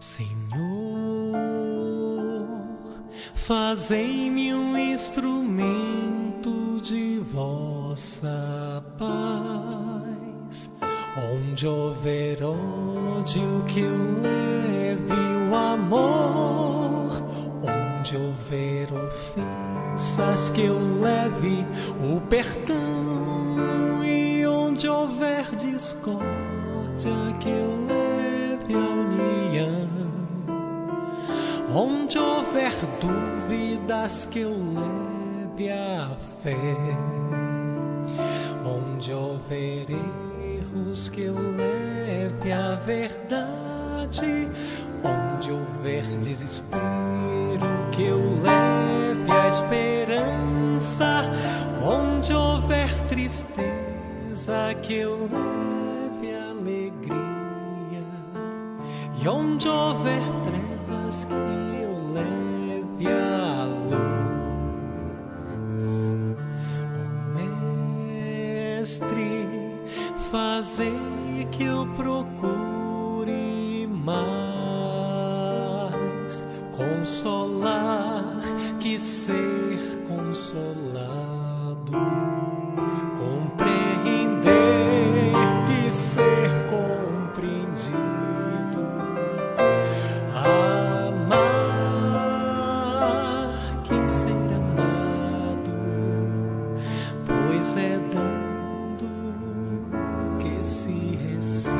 C: Senhor, fazei-me um instrumento de vossa paz, onde houver ódio que eu leve o amor, onde houver ofensas que eu leve o perdão, e onde houver discórdia que eu leve a união. Onde houver dúvidas que eu leve a fé, onde houver erros que eu leve a verdade, onde houver desespero que eu leve a esperança, onde houver tristeza que eu leve a alegria, e onde houver trevas que eu leve a Fazei que eu procure mais consolar que ser consolado, compreender que ser compreendido, amar que ser amado, pois é dando que se recebe,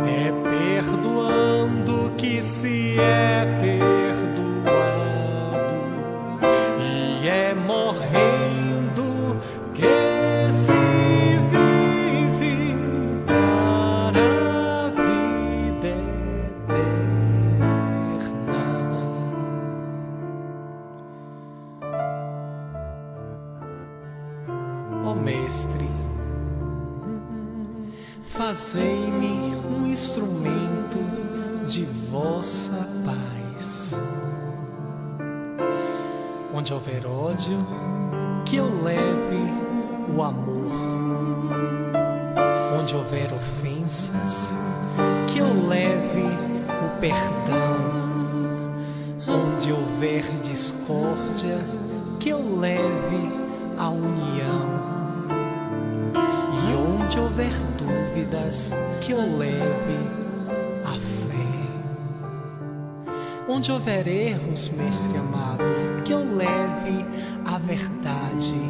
C: é perdoando que se é perdoado, e é morrendo que se vive para a vida eterna. Ó Mestre, fazei-me um instrumento de vossa paz. Onde houver ódio, que eu leve o amor. Onde houver ofensas, que eu leve o perdão. Onde houver discórdia, que eu leve a união. E onde houver dúvidas, que eu leve a fé. Onde houver erros, Mestre amado, que eu leve a verdade.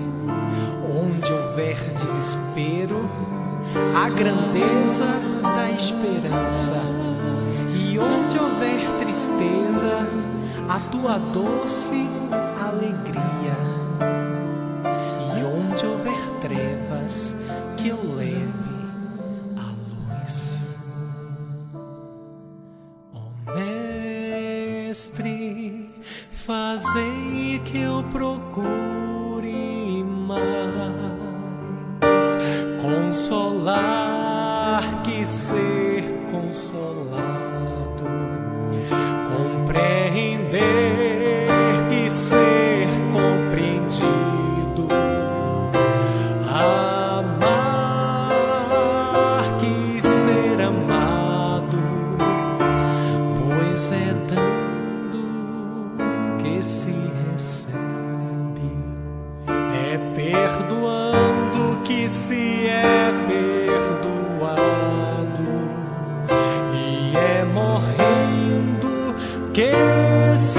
C: Onde houver desespero, a grandeza da esperança. E onde houver tristeza, a tua doce alegria. E onde houver trevas, que eu leve a luz. Ó Mestre, fazei que eu procure mais consolar que ser consolado, compreender que ser compreendido, amar que ser amado, pois é dando que se recebe, é perdoando que se é perdoado, e é morrendo que se